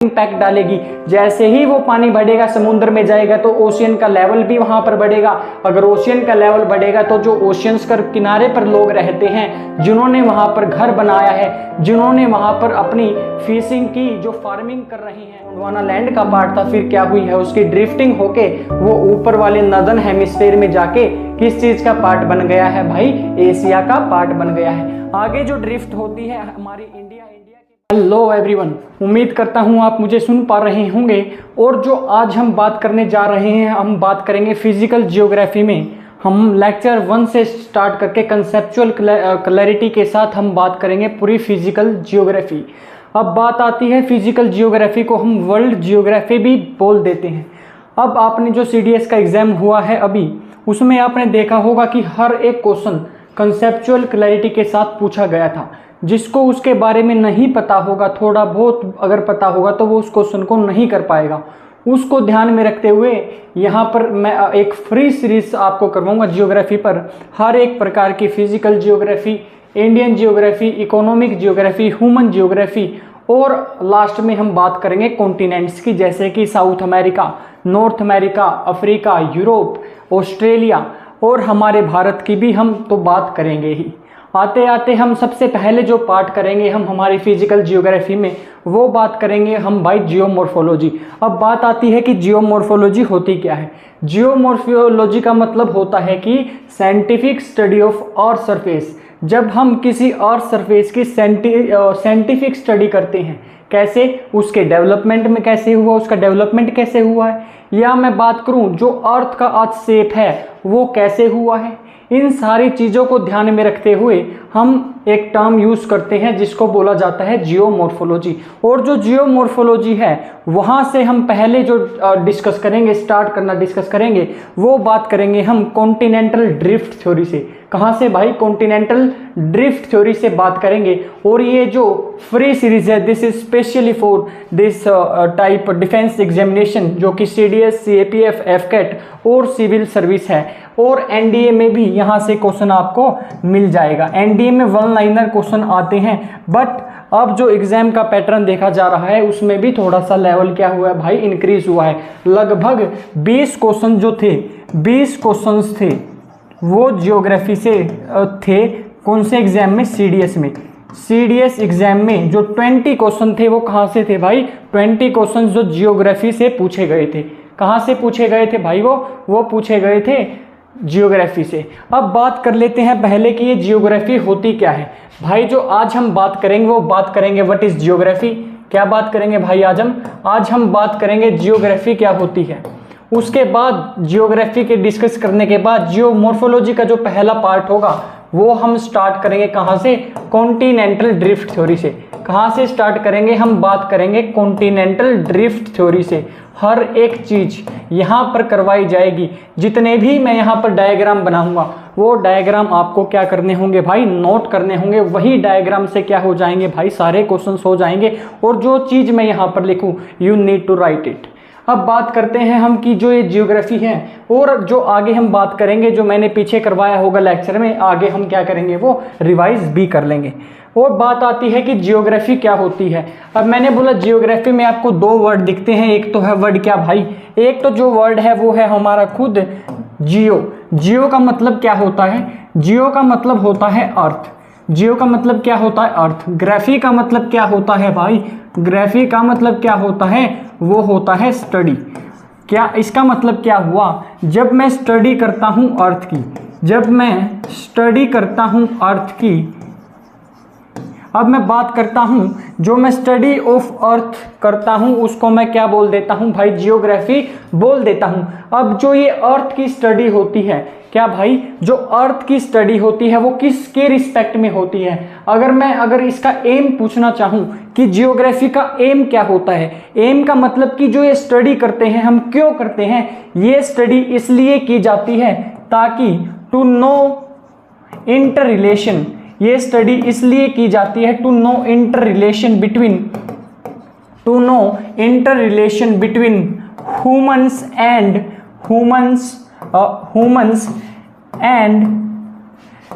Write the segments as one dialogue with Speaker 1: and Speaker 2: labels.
Speaker 1: Impact डालेगी। जैसे ही वो पानी बढ़ेगा, समुद्र में जाएगा, तो ओशियन का लेवल भी वहां पर बढ़ेगा। अगर ओशियन का लेवल बढ़ेगा तो जो ओशियंस के किनारे पर लोग रहते हैं, जिन्होंने वहां पर घर बनाया है, जिन्होंने वहां पर अपनी फिशिंग की, जो फार्मिंग कर रही हैं, गोंडवाना लैंड का पार्ट था, फिर क्या हुई है, उसकी ड्रिफ्टिंग होके वो ऊपर वाले नॉर्दर्न हेमिस्फीयर में जाके किस चीज का पार्ट बन गया है भाई, एशिया का पार्ट बन गया है। आगे जो ड्रिफ्ट होती है हमारी इंडिया के। हेलो एवरीवन, उम्मीद करता हूँ आप मुझे सुन पा रहे होंगे। और जो आज हम बात करने जा रहे हैं, हम बात करेंगे फिजिकल जियोग्राफी में। हम लेक्चर 1 से स्टार्ट करके कंसेप्चुअल क्लैरिटी के साथ हम बात करेंगे पूरी फिजिकल जियोग्राफी। अब बात आती है फिजिकल जियोग्राफी को हम वर्ल्ड जियोग्राफी भी बोल देते हैं। अब आपने जो CDS का एग्जाम हुआ है अभी, उसमें आपने देखा होगा कि हर एक क्वेश्चन कंसेप्चुअल क्लैरिटी के साथ पूछा गया था। जिसको उसके बारे में नहीं पता होगा, थोड़ा बहुत अगर पता होगा, तो वो उस क्वेश्चन को नहीं कर पाएगा। उसको ध्यान में रखते हुए यहाँ पर मैं एक फ्री सीरीज आपको करवाऊंगा जियोग्राफी पर। हर एक प्रकार की physical geography, Indian geography, economic geography, human geography, और लास्ट में हम बात करेंगे कॉन्टिनेंट्स की, जैसे कि south America, north America, Africa, Europe, Australia, और हमारे भारत की भी हम तो बात करेंगे ही। आते आते हम सबसे पहले जो पार्ट करेंगे हम हमारी फिजिकल जियोग्राफी में, वो बात करेंगे हम भाई जियोमॉर्फोलॉजी। अब बात आती है कि जियोमॉर्फोलॉजी होती क्या है। जियोमॉर्फोलॉजी का मतलब होता है कि scientific study of earth surface. जब हम किसी अर्थ सरफेस की साइंटिफिक स्टडी करते हैं, कैसे, उसके डेवलपमेंट में कैसे हुआ, उसका डेवलपमेंट कैसे हुआ है, या मैं बात करूं जो अर्थ का आज शेप है वो कैसे हुआ है, इन सारी चीज़ों को ध्यान में रखते हुए हम एक टर्म यूज़ करते हैं जिसको बोला जाता है जियोमॉर्फोलॉजी। और जो जियोमॉर्फोलॉजी है वहाँ से हम पहले जो डिस्कस करेंगे वो बात करेंगे हम कॉन्टिनेंटल ड्रिफ्ट थ्योरी से। कहाँ से भाई, कॉन्टिनेंटल ड्रिफ्ट थ्योरी से बात करेंगे। और ये जो फ्री सीरीज है, this is specially for this type defence examination, जो कि CDS, CAPF, FCAT और सिविल सर्विस है। और NDA में भी यहाँ से क्वेश्चन आपको मिल जाएगा। NDA में 1 लाइनर क्वेश्चन आते हैं, बट अब जो एग्जाम का पैटर्न देखा जा रहा है उसमें भी थोड़ा सा लेवल क्या हुआ है भाई, इंक्रीज हुआ है। लगभग 20 क्वेश्चन जो थे, 20 क्वेश्चंस थे वो जियोग्राफी से थे। कौन से एग्जाम में, CDS में। CDS एग्जाम में जो 20 क्वेश्चन थे वो कहाँ से थे भाई, 20 क्वेश्चन जो जियोग्राफी से पूछे गए थे। कहाँ से पूछे गए थे भाई, वो पूछे गए थे जियोग्राफी से। अब बात कर लेते हैं पहले कि ये जियोग्राफी होती क्या है भाई। जो आज हम बात करेंगे वो बात करेंगे व्हाट इज जियोग्राफी। क्या बात करेंगे भाई आज हम बात करेंगे जियोग्राफी क्या होती है। उसके बाद जियोग्राफी के डिस्कस करने के बाद जियोमॉर्फोलॉजी का जो पहला पार्ट होगा वो हम स्टार्ट करेंगे कहाँ से, कॉन्टिनेंटल ड्रिफ्ट थ्योरी से। कहाँ से स्टार्ट करेंगे, हम बात करेंगे कॉन्टिनेंटल ड्रिफ्ट थ्योरी से। हर एक चीज यहाँ पर करवाई जाएगी। जितने भी मैं यहाँ पर डायग्राम बनाऊंगा वो डायग्राम आपको क्या करने होंगे भाई, नोट करने होंगे। वही डायग्राम से क्या हो जाएंगे भाई, सारे क्वेश्चंस हो जाएंगे। और जो चीज मैं यहाँ पर लिखूं, you need to write it. अब बात करते हैं हम कि जो ये जियोग्राफी है, और जो आगे हम बात करेंगे, जो मैंने पीछे करवाया होगा लेक्चर में, आगे हम क्या करेंगे वो रिवाइज भी कर लेंगे। और बात आती है कि जियोग्राफी क्या होती है। अब मैंने बोला जियोग्राफी में आपको 2 वर्ड दिखते हैं। एक तो है वर्ड क्या भाई, एक तो जो वर्ड है वो है हमारा खुद जियो। जियो का मतलब क्या होता है, जियो का मतलब होता है अर्थ। जियो का मतलब क्या होता है, अर्थ। ग्राफी का मतलब क्या होता है भाई, ग्राफी का मतलब क्या होता है, वो होता है स्टडी। क्या इसका मतलब क्या हुआ, जब मैं स्टडी करता हूं अर्थ की, जब मैं स्टडी करता हूं अर्थ की। अब मैं बात करता हूं, जो मैं स्टडी ऑफ अर्थ करता हूं उसको मैं क्या बोल देता हूं भाई, जियोग्राफी बोल देता हूं। अब जो ये अर्थ की स्टडी होती है, क्या भाई, जो अर्थ की स्टडी होती है वो किसके रिस्पेक्ट में होती है। अगर इसका एम पूछना चाहूं कि जियोग्राफी का एम क्या होता है, एम का मतलब कि जो ये स्टडी करते हैं हम क्यों करते हैं, ये स्टडी इसलिए की जाती है ताकि टू नो इंटर रिलेशन। ये स्टडी इसलिए की जाती है to know inter relation between humans and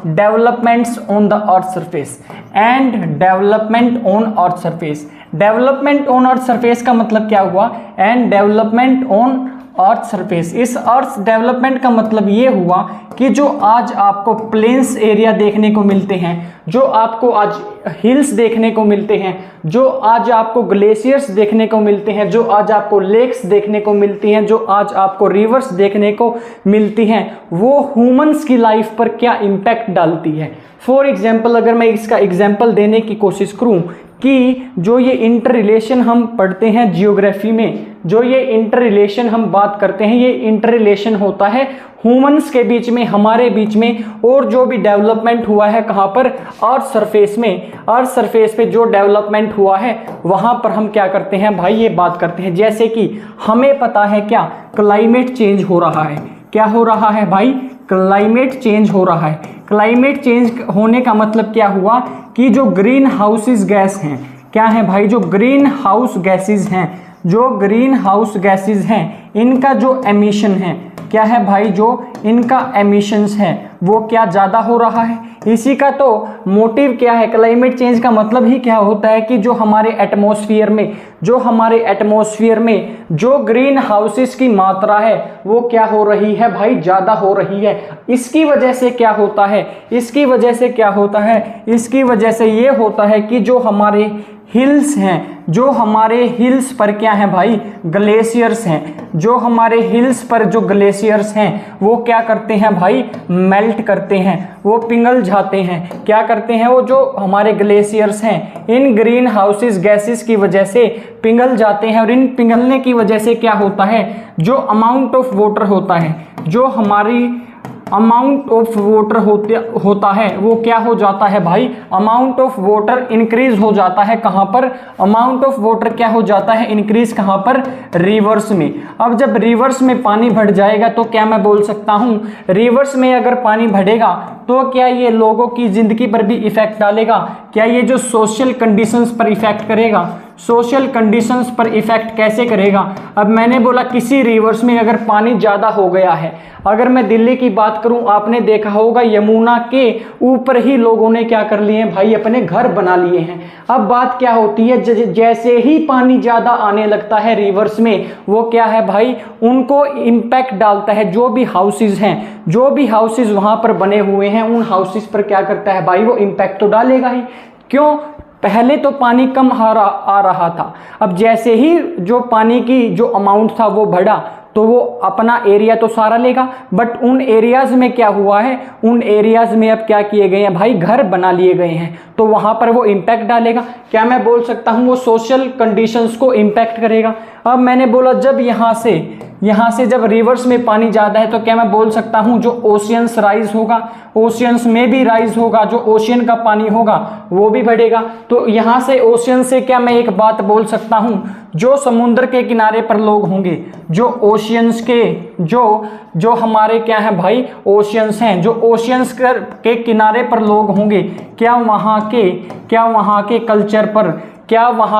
Speaker 1: developments on the earth surface and development on earth surface. Development on earth surface का मतलब क्या हुआ, and development on earth surface. इस अर्थ डेवलपमेंट का मतलब ये हुआ कि जो आज आपको प्लेन्स एरिया देखने को मिलते हैं, जो आपको आज हिल्स देखने को मिलते हैं, जो आज आपको ग्लेशियर्स देखने को मिलते हैं, जो आज आपको लेक्स देखने को मिलती हैं, जो आज आपको रिवर्स देखने को मिलती हैं, वो ह्यूमंस की लाइफ पर क्या इम्पैक्ट डालती है। फॉर एग्जाम्पल, अगर मैं इसका एग्जाम्पल देने की कोशिश करूं कि जो ये इंटर रिलेशन हम पढ़ते हैं जियोग्राफी में, जो ये इंटर रिलेशन हम बात करते हैं, ये इंटर रिलेशन होता है ह्यूमंस के बीच में, हमारे बीच में, और जो भी डेवलपमेंट हुआ है कहाँ पर, अर्थ सरफेस में। अर्थ सरफेस पे जो डेवलपमेंट हुआ है वहाँ पर हम क्या करते हैं भाई, ये बात करते हैं। जैसे कि हमें पता है क्या, क्लाइमेट चेंज हो रहा है। क्या हो रहा है भाई, क्लाइमेट चेंज हो रहा है। क्लाइमेट चेंज होने का मतलब क्या हुआ कि जो ग्रीन हाउसेस गैस हैं, क्या है भाई, जो ग्रीन हाउस गैसेस हैं, जो ग्रीन हाउस गैसेस हैं, इनका जो एमिशन है, क्या है भाई, जो इनका एमिशंस है वो क्या ज़्यादा हो रहा है। इसी का तो मोटिव क्या है, क्लाइमेट चेंज का मतलब ही क्या होता है कि जो हमारे एटमॉस्फेयर में, जो हमारे एटमॉस्फेयर में जो ग्रीन हाउसेस की मात्रा है वो क्या हो रही है भाई, ज़्यादा हो रही है। इसकी वजह से क्या होता है, इसकी वजह से क्या होता है, इसकी वजह से ये होता है कि जो हमारे हिल्स हैं, जो हमारे हिल्स पर क्या है भाई, ग्लेशियर्स हैं, जो हमारे हिल्स पर जो ग्लेशियर्स हैं वो क्या करते हैं भाई, मेल्ट करते हैं, वो पिघल जाते हैं। क्या करते हैं, वो जो हमारे ग्लेशियर्स हैं इन ग्रीन हाउसेस गैसेस की वजह से पिघल जाते हैं, और इन पिघलने की वजह से क्या होता है, जो अमाउंट ऑफ वाटर होता है, जो हमारी अमाउंट ऑफ वाटर होता है वो क्या हो जाता है भाई, अमाउंट ऑफ वाटर इंक्रीज हो जाता है। कहाँ पर, अमाउंट ऑफ वाटर क्या हो जाता है, इंक्रीज कहाँ पर, रिवर्स में। अब जब रिवर्स में पानी बढ़ जाएगा तो क्या मैं बोल सकता हूँ, रिवर्स में अगर पानी बढ़ेगा तो क्या ये लोगों की जिंदगी पर भी इफेक्ट डालेगा, क्या ये जो सोशल कंडीशंस पर इफेक्ट करेगा। सोशल कंडीशंस पर इफेक्ट कैसे करेगा, अब मैंने बोला किसी रिवर्स में अगर पानी ज़्यादा हो गया है, अगर मैं दिल्ली की बात करूं, आपने देखा होगा यमुना के ऊपर ही लोगों ने क्या कर लिए हैं भाई, अपने घर बना लिए हैं। अब बात क्या होती है, जैसे ही पानी ज़्यादा आने लगता है रिवर्स में, वो क्या है भाई, उनको इम्पैक्ट डालता है। जो भी हाउसेज हैं, जो भी हाउसेज वहाँ पर बने हुए हैं, उन हाउसेज पर क्या करता है भाई, वो इम्पैक्ट तो डालेगा ही। क्यों, पहले तो पानी कम आ रहा था, अब जैसे ही जो पानी की जो अमाउंट था वो बढ़ा तो वो अपना एरिया तो सारा लेगा, बट उन एरियाज में क्या हुआ है, उन एरियाज में अब क्या किए गए हैं भाई, घर बना लिए गए हैं, तो वहाँ पर वो इम्पैक्ट डालेगा। क्या मैं बोल सकता हूँ वो सोशल कंडीशंस को इम्पैक्ट करेगा। अब मैंने बोला जब यहाँ से जब रिवर्स में पानी ज़्यादा है तो क्या मैं बोल सकता हूँ जो ओशियंस राइज होगा, ओशियंस में भी राइज होगा, जो ओशियन का पानी होगा वो भी बढ़ेगा। तो यहाँ से ओशियन से क्या मैं एक बात बोल सकता हूँ, जो समुद्र के किनारे पर लोग होंगे, जो ओशियंस के जो हमारे क्या है भाई, ओशियंस हैं, जो ओशियंस के किनारे पर लोग होंगे, क्या वहाँ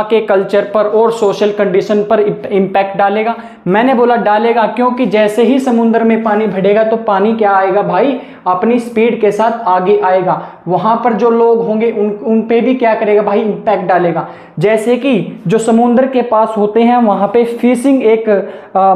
Speaker 1: के कल्चर पर और सोशल कंडीशन पर इम्पैक्ट डालेगा। मैंने बोला डालेगा, क्योंकि जैसे ही समुद्र में पानी बढ़ेगा तो पानी क्या आएगा भाई, अपनी स्पीड के साथ आगे आएगा। वहाँ पर जो लोग होंगे उन पे भी क्या करेगा भाई, इम्पैक्ट डालेगा। जैसे कि जो समुद्र के पास होते हैं वहाँ पे फिशिंग एक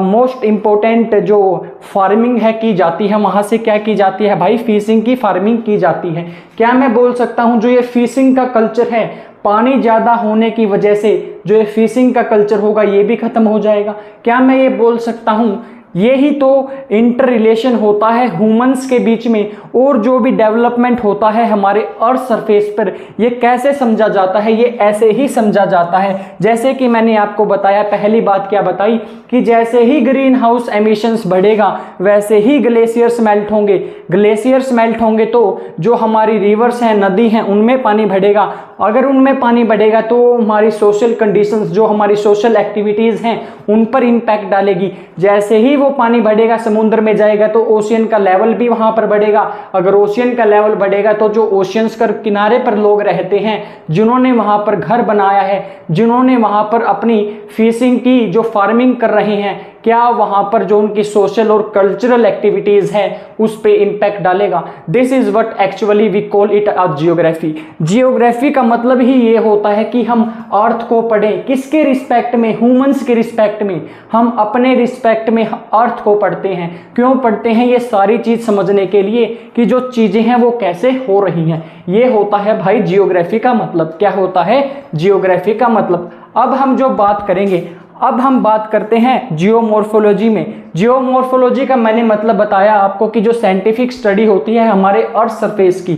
Speaker 1: मोस्ट इम्पोर्टेंट जो फार्मिंग है की जाती है, वहाँ से क्या की जाती है भाई, फिशिंग की फार्मिंग की जाती है। क्या मैं बोल सकता हूँ जो ये फिशिंग का कल्चर है, पानी ज़्यादा होने की वजह से जो ये फिशिंग का कल्चर होगा ये भी खत्म हो जाएगा। क्या मैं ये बोल सकता हूँ, ये ही तो इंटर रिलेशन होता है ह्यूमंस के बीच में, और जो भी डेवलपमेंट होता है हमारे अर्थ सरफेस पर, ये कैसे समझा जाता है, ये ऐसे ही समझा जाता है। जैसे कि मैंने आपको बताया, पहली बात क्या बताई कि जैसे ही ग्रीन हाउस एमिशंस बढ़ेगा वैसे ही ग्लेशियर्स मेल्ट होंगे। ग्लेशियर्स मेल्ट होंगे तो जो हमारी रिवर्स हैं, नदी हैं, उनमें पानी बढ़ेगा। अगर उनमें पानी बढ़ेगा तो हमारी सोशल कंडीशंस, जो हमारी सोशल एक्टिविटीज़ हैं, उन पर इम्पैक्ट डालेगी। जैसे ही वो पानी बढ़ेगा समुद्र में जाएगा तो ओशियन का लेवल भी वहां पर बढ़ेगा। अगर ओशियन का लेवल बढ़ेगा तो जो ओशियंस के किनारे पर लोग रहते हैं, जिन्होंने वहां पर घर बनाया है, जिन्होंने वहां पर अपनी फिशिंग की, जो फार्मिंग कर रहे हैं, क्या वहां पर जो उनकी सोशल और कल्चरल एक्टिविटीज है उस पे इंपैक्ट डालेगा। This is what actually we call it a geography. Geography का मतलब ही ये होता है कि हम अर्थ को पढ़ें। किसके रिस्पेक्ट में? ह्यूमंस के रिस्पेक्ट में। हम अपने रिस्पेक्ट में अर्थ को पढ़ते हैं। क्यों पढ़ते हैं? ये सारी चीज समझने के लिए कि जो चीजें हैं वो कैसे हो रही हैं। ये होता है भाई जियोग्राफी का मतलब। क्या होता है? जियोग्राफी का मतलब। अब हम जो बात करेंगे, अब हम बात करते हैं जियोमॉर्फोलॉजी में। जियोमॉर्फोलॉजी का मैंने मतलब बताया आपको कि जो साइंटिफिक स्टडी होती है हमारे अर्थ सरफेस की,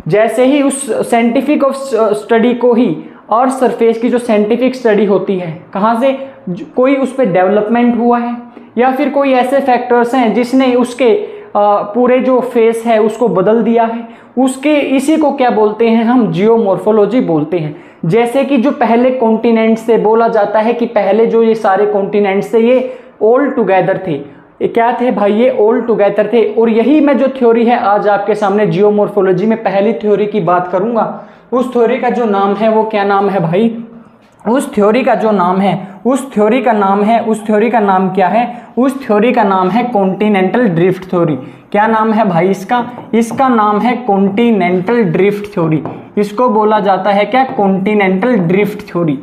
Speaker 1: जैसे ही उस साइंटिफिक स्टडी को ही अर्थ सरफेस की जो साइंटिफिक स्टडी होती है, कहाँ से कोई उस पर डेवलपमेंट हुआ है या फिर कोई ऐसे फैक्टर्स हैं जिसने उसके पूरे जो फेस है उसको बदल दिया है, उसके इसी को क्या बोलते हैं? हम जियोमॉर्फोलॉजी बोलते हैं। जैसे कि जो पहले कॉन्टिनेंट्स थे, बोला जाता है कि पहले जो ये सारे कॉन्टिनेंट्स थे ये ऑल टुगेदर थे। ये क्या थे भाई? ये ऑल टुगेदर थे। और यही मैं जो थ्योरी है आज आपके सामने जियोमॉर्फोलॉजी में पहली थ्योरी की बात करूंगा। उस थ्योरी का जो नाम है वो क्या नाम है भाई? उस थ्योरी का जो नाम है, उस थ्योरी का नाम है, उस थ्योरी का नाम क्या है? उस थ्योरी का नाम है कॉन्टिनेंटल ड्रिफ्ट थ्योरी। क्या नाम है भाई इसका? इसका नाम है कॉन्टिनेंटल ड्रिफ्ट थ्योरी। इसको बोला जाता है क्या? Continental drift theory.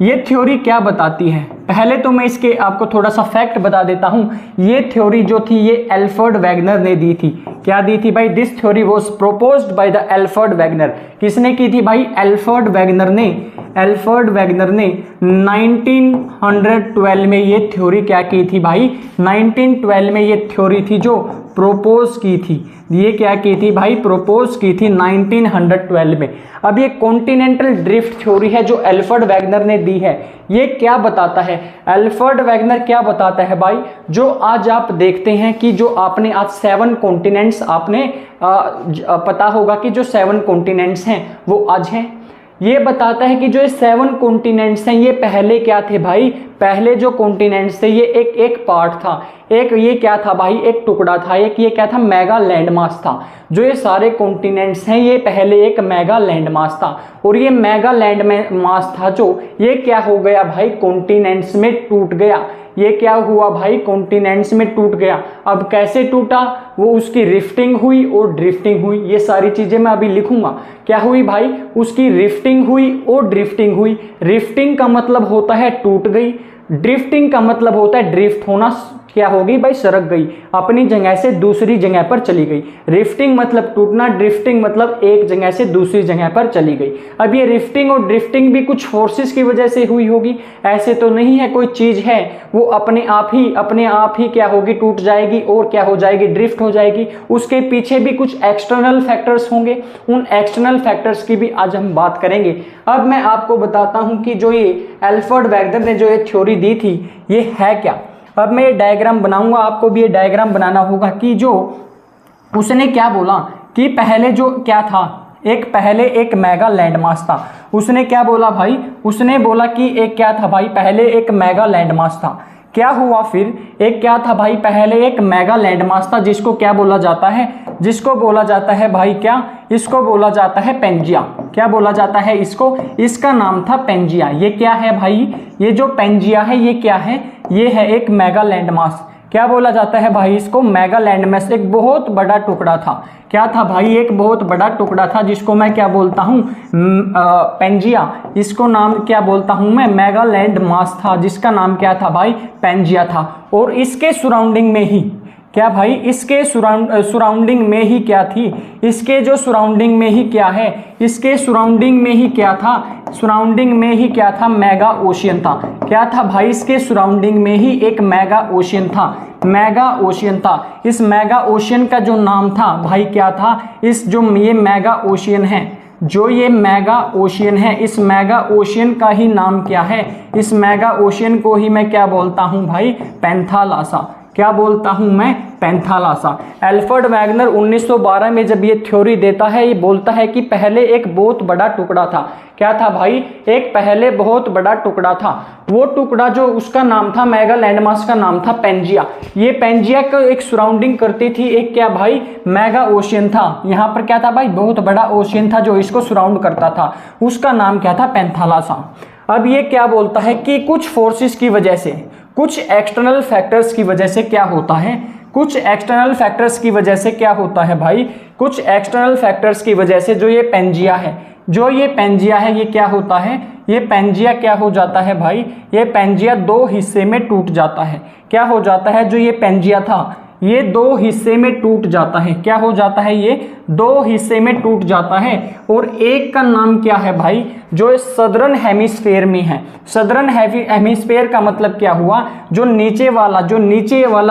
Speaker 1: ये थ्योरी क्या बताती है? पहले तो मैं इसके आपको थोड़ा सा फैक्ट बता देता हूं। ये थ्योरी जो थी ये एल्फ्रेड वेगनर ने दी थी। क्या दी थी भाई? This theory was proposed by the Alfred Wegener. किसने की थी भाई? एल्फ्रेड वेगनर ने। एल्फ्रेड वेगनर ने 1912 में ये थ्योरी क्या की थी भाई? 1912 में ये थ्योरी थी जो प्रोपोज की थी। ये क्या की थी भाई? प्रोपोज की थी 1912 में। अब ये कॉन्टिनेंटल ड्रिफ्ट थ्योरी है जो एल्फ्रेड वेगनर ने दी है। ये क्या बताता है? एल्फ्रेड वेगनर क्या बताता है भाई? जो आज आप देखते हैं कि जो आपने आज 7 कॉन्टिनेंट्स आपने पता होगा कि जो 7 कॉन्टिनेंट्स हैं वो आज हैं। ये बताता है कि जो ये 7 कॉन्टिनेंट्स हैं ये पहले क्या थे भाई? पहले जो कॉन्टिनेंट्स थे ये एक पार्ट था। एक ये क्या था भाई? एक टुकड़ा था। एक ये क्या था? मेगा लैंड मास था। जो ये सारे कॉन्टिनेंट्स हैं ये पहले एक मेगा लैंड मास था। और ये मेगा लैंड मास था जो ये क्या हो गया भाई? कॉन्टिनेंट्स में टूट गया। ये क्या हुआ भाई? कॉन्टिनेंट्स में टूट गया। अब कैसे टूटा? वो उसकी रिफ्टिंग हुई और ड्रिफ्टिंग हुई। ये सारी चीजें मैं अभी लिखूंगा। क्या हुई भाई? उसकी रिफ्टिंग हुई और ड्रिफ्टिंग हुई। रिफ्टिंग का मतलब होता है टूट गई। ड्रिफ्टिंग का मतलब होता है ड्रिफ्ट होना। क्या हो गई भाई? सरक गई, अपनी जगह से दूसरी जगह पर चली गई। रिफ्टिंग मतलब टूटना, ड्रिफ्टिंग मतलब एक जगह से दूसरी जगह पर चली गई। अब ये रिफ्टिंग और ड्रिफ्टिंग भी कुछ फोर्सेस की वजह से हुई होगी। ऐसे तो नहीं है कोई चीज है वो अपने आप ही क्या होगी? टूट जाएगी और क्या हो जाएगी? ड्रिफ्ट हो जाएगी। उसके पीछे भी कुछ एक्सटर्नल फैक्टर्स होंगे। उन एक्सटर्नल फैक्टर्स की भी आज हम बात करेंगे। अब मैं आपको बताता हूं कि जो ये एल्फ्रेड वेगनर ने जो ये थ्योरी दी थी ये है क्या। अब मैं ये डायग्राम बनाऊंगा, आपको भी ये डायग्राम बनाना होगा कि जो उसने क्या बोला कि पहले जो क्या था, पहले एक मेगा लैंड मास था। उसने क्या बोला भाई? उसने बोला कि एक क्या था भाई? पहले एक मेगा लैंड मास था। क्या हुआ फिर? एक क्या था भाई? पहले एक मेगा लैंड मास था जिसको क्या बोला जाता है? जिसको बोला जाता है भाई क्या? इसको बोला जाता है पेंजिया। क्या बोला जाता है इसको? इसका नाम था पेंजिया। ये क्या है भाई? ये जो पेंजिया है ये क्या है? ये है एक मेगा लैंड मास। क्या बोला जाता है भाई इसको? Mega land mass. एक बहुत बड़ा टुकड़ा था। क्या था भाई? एक बहुत बड़ा टुकड़ा था जिसको मैं क्या बोलता हूँ? पेंजिया। इसको नाम क्या बोलता हूँ मैं? मेगा लैंड मास था जिसका नाम क्या था भाई? पेंजिया था। और इसके सराउंडिंग में ही क्या भाई? इसके सराउंडिंग में ही क्या थी? इसके जो सराउंडिंग में ही क्या है? इसके सराउंडिंग में ही क्या था? सराउंडिंग में ही क्या था? मेगा ओशियन था। क्या था भाई? इसके सराउंडिंग में ही एक मेगा ओशियन था। मेगा ओशियन था। इस मेगा ओशियन का जो नाम था भाई क्या था? इस जो ये मेगा ओशियन है, जो ये मेगा ओशियन है, इस मेगा ओशियन का ही नाम क्या है? इस मेगा ओशियन को ही मैं क्या बोलता हूं भाई? पैंथालासा। क्या बोलता हूं मैं? पैंथालासा। एल्फ्रेड वैगनर 1912 में जब ये थ्योरी देता है, ये बोलता है कि पहले एक बहुत बड़ा टुकड़ा था। क्या था भाई? एक पहले बहुत बड़ा टुकड़ा था। वो टुकड़ा जो उसका नाम था, मेगा लैंडमास का नाम था पेंजिया। ये पेंजिया को एक सराउंडिंग करती थी एक क्या भाई? मेगा ओशियन था। यहाँ पर क्या था भाई? बहुत बड़ा ओशियन था जो इसको सराउंड करता था। उसका नाम क्या था? पैंथालासा। अब ये क्या बोलता है कि कुछ फोर्सेस की वजह से, कुछ एक्सटर्नल फैक्टर्स की वजह से क्या होता है? कुछ एक्सटर्नल फैक्टर्स की वजह से क्या होता है भाई? कुछ एक्सटर्नल फैक्टर्स की वजह से जो ये पेंजिया है, जो ये पेंजिया है, ये क्या होता है? ये पेंजिया क्या हो जाता है भाई? ये पेंजिया दो हिस्से में टूट जाता है। क्या हो जाता है? जो ये पेंजिया था ये दो हिस्से में टूट जाता है। क्या हो जाता है? ये दो हिस्से में टूट जाता है। और एक का नाम क्या है भाई? जो सदर्न हेमिस्फेयर में है। सदर्न हेमिस्फेयर का मतलब क्या हुआ? जो नीचे वाला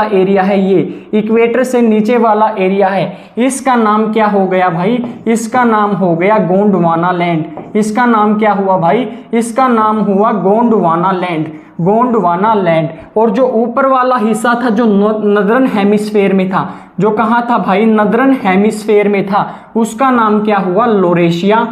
Speaker 1: एरिया है, ये इक्वेटर से नीचे वाला एरिया है, इसका नाम क्या हो गया भाई? इसका नाम हो गया गोंडवाना लैंड। इसका नाम क्या हुआ भाई? इसका नाम हुआ गोंडवाना लैंड। गोंडवाना लैंड। और जो ऊपर वाला हिस्सा था जो नदर्न हेमिस्फेयर में था, जो कहाँ था भाई? नदर्न हेमिस्फेयर में था, उसका नाम क्या हुआ? Laurasia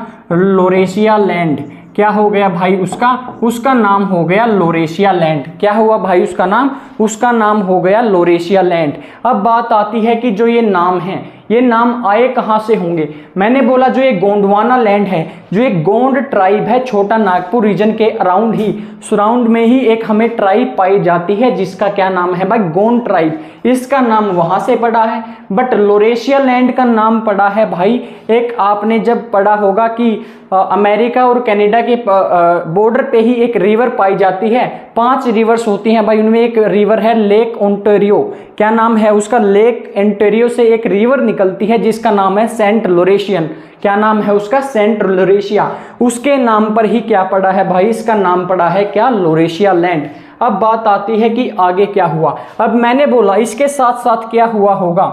Speaker 1: land. क्या हो गया भाई? उसका नाम हो गया लोरेशिया लैंड। क्या हुआ भाई उसका नाम? उसका नाम हो गया लोरेशिया लैंड। अब बात आती है कि जो ये नाम है, ये नाम आए कहाँ से होंगे? मैंने बोला जो ये गोंडवाना लैंड है, जो एक गोंड ट्राइब है, छोटा नागपुर रीजन के अराउंड ही, सराउंड में ही एक हमें ट्राइब पाई जाती है जिसका क्या नाम है भाई? गोंड ट्राइब। इसका नाम वहां से पड़ा है। बट लोरेशिया लैंड का नाम पड़ा है भाई, एक आपने जब पढ़ा होगा कि अमेरिका और कनाडा के बॉर्डर पे ही एक रिवर पाई जाती है। 5 रिवर्स होती हैं भाई, उनमें एक रिवर है लेक ओंटारियो। क्या नाम है उसका? लेक ओंटारियो से एक रिवर निकलती है जिसका नाम है सेंट लोरेशियन। क्या नाम है उसका? Saint Laurasia. उसके नाम पर ही क्या पड़ा है भाई? इसका नाम पड़ा है क्या? Laurasia land. अब बात आती है कि आगे क्या हुआ। अब मैंने बोला इसके साथ साथ क्या हुआ होगा।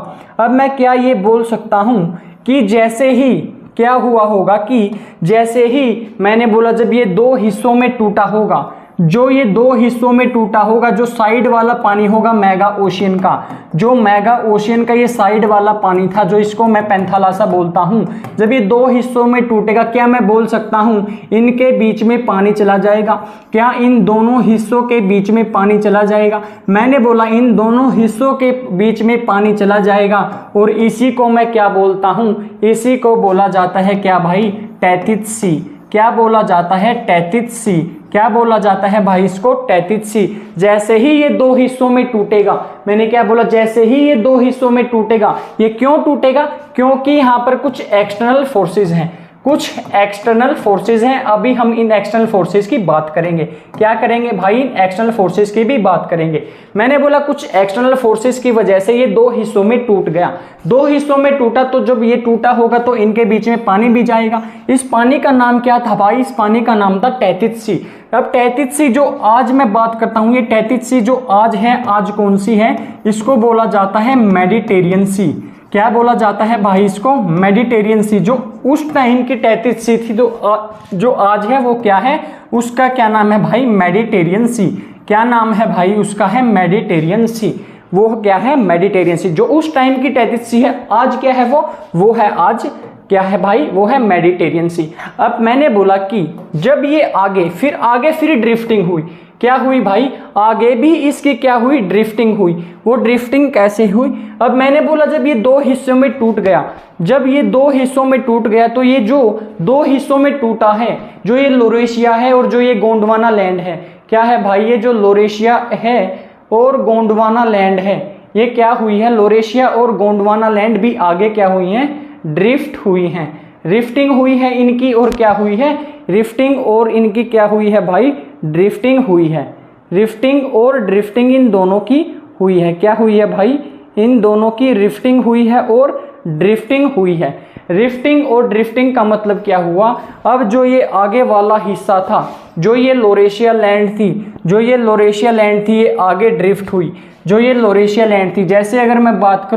Speaker 1: अब मैं क्या ये बोल सकता हूं कि जैसे ही क्या हुआ होगा कि जैसे ही मैंने बोला जब ये दो हिस्सों में टूटा होगा, जो ये दो हिस्सों में टूटा होगा, जो साइड वाला पानी होगा मेगा ओशियन का, जो मेगा ओशियन का ये साइड वाला पानी था, जो इसको मैं पैंथालासा बोलता हूं, जब ये दो हिस्सों में टूटेगा, क्या मैं बोल सकता हूं इनके बीच में पानी चला जाएगा? क्या इन दोनों हिस्सों के बीच में पानी चला जाएगा? मैंने बोला इन दोनों हिस्सों के बीच में पानी चला जाएगा। और इसी को मैं क्या बोलता हूं? इसी को बोला जाता है क्या भाई? Tethys sea. क्या बोला जाता है? Tethys sea. क्या बोला जाता है भाई इसको? Tethys sea. जैसे ही ये दो हिस्सों में टूटेगा, मैंने क्या बोला? जैसे ही ये दो हिस्सों में टूटेगा। ये क्यों टूटेगा? क्योंकि यहां पर कुछ एक्सटर्नल फोर्सेस हैं, कुछ एक्सटर्नल फोर्सेस हैं। अभी हम इन एक्सटर्नल फोर्सेस की बात करेंगे। क्या करेंगे भाई? इन एक्सटर्नल फोर्सेस की भी बात करेंगे। मैंने बोला कुछ एक्सटर्नल फोर्सेस की वजह से ये दो हिस्सों में टूट गया। दो हिस्सों में टूटा, तो जब ये टूटा होगा तो इनके बीच में पानी भी जाएगा। इस पानी का नाम क्या था भाई? इस पानी का नाम था टेथिस सी। अब टेथिस सी जो आज मैं बात करता हूं, ये टेथिस सी जो आज है, आज कौन सी है? इसको बोला जाता है मेडिटेरियन सी। क्या बोला जाता है भाई इसको? मेडिटेरियन सी। जो उस टाइम की टेथिस सी थी, जो आज है वो क्या है? उसका क्या नाम है भाई? मेडिटेरियन सी। क्या नाम है भाई उसका? है मेडिटेरियन सी। वो क्या है? मेडिटेरियन सी। जो उस टाइम की टेथिस सी है, आज क्या है वो है आज क्या है भाई? वो है मेडिटेरियन सी। अब मैंने बोला कि जब ये आगे फिर ड्रिफ्टिंग हुई। क्या हुई भाई? आगे भी इसकी क्या हुई? ड्रिफ्टिंग हुई। वो ड्रिफ्टिंग कैसे हुई? अब मैंने बोला जब ये दो हिस्सों में टूट गया, जब ये दो हिस्सों में टूट गया, तो ये जो दो हिस्सों में टूटा है, जो ये लोरेशिया है और जो ये गोंडवाना लैंड है, क्या है भाई? ये जो लोरेशिया है और गोंडवाना लैंड है, ये क्या हुई है? लोरेशिया और गोंडवाना लैंड भी आगे क्या हुई है? ड्रिफ्ट हुई हैं। रिफ्टिंग हुई है इनकी, और क्या हुई है? रिफ्टिंग और इनकी क्या हुई है भाई? ड्रिफ्टिंग हुई है। रिफ्टिंग और ड्रिफ्टिंग इन दोनों की हुई है। क्या हुई है भाई? इन दोनों की रिफ्टिंग हुई है और ड्रिफ्टिंग हुई है। रिफ्टिंग और ड्रिफ्टिंग का मतलब क्या हुआ? अब जो ये आगे वाला हिस्सा था, जो ये लोरेशिया लैंड थी, ये आगे ड्रिफ्ट हुई। जो ये लोरेशिया लैंड थी, जैसे अगर मैं बात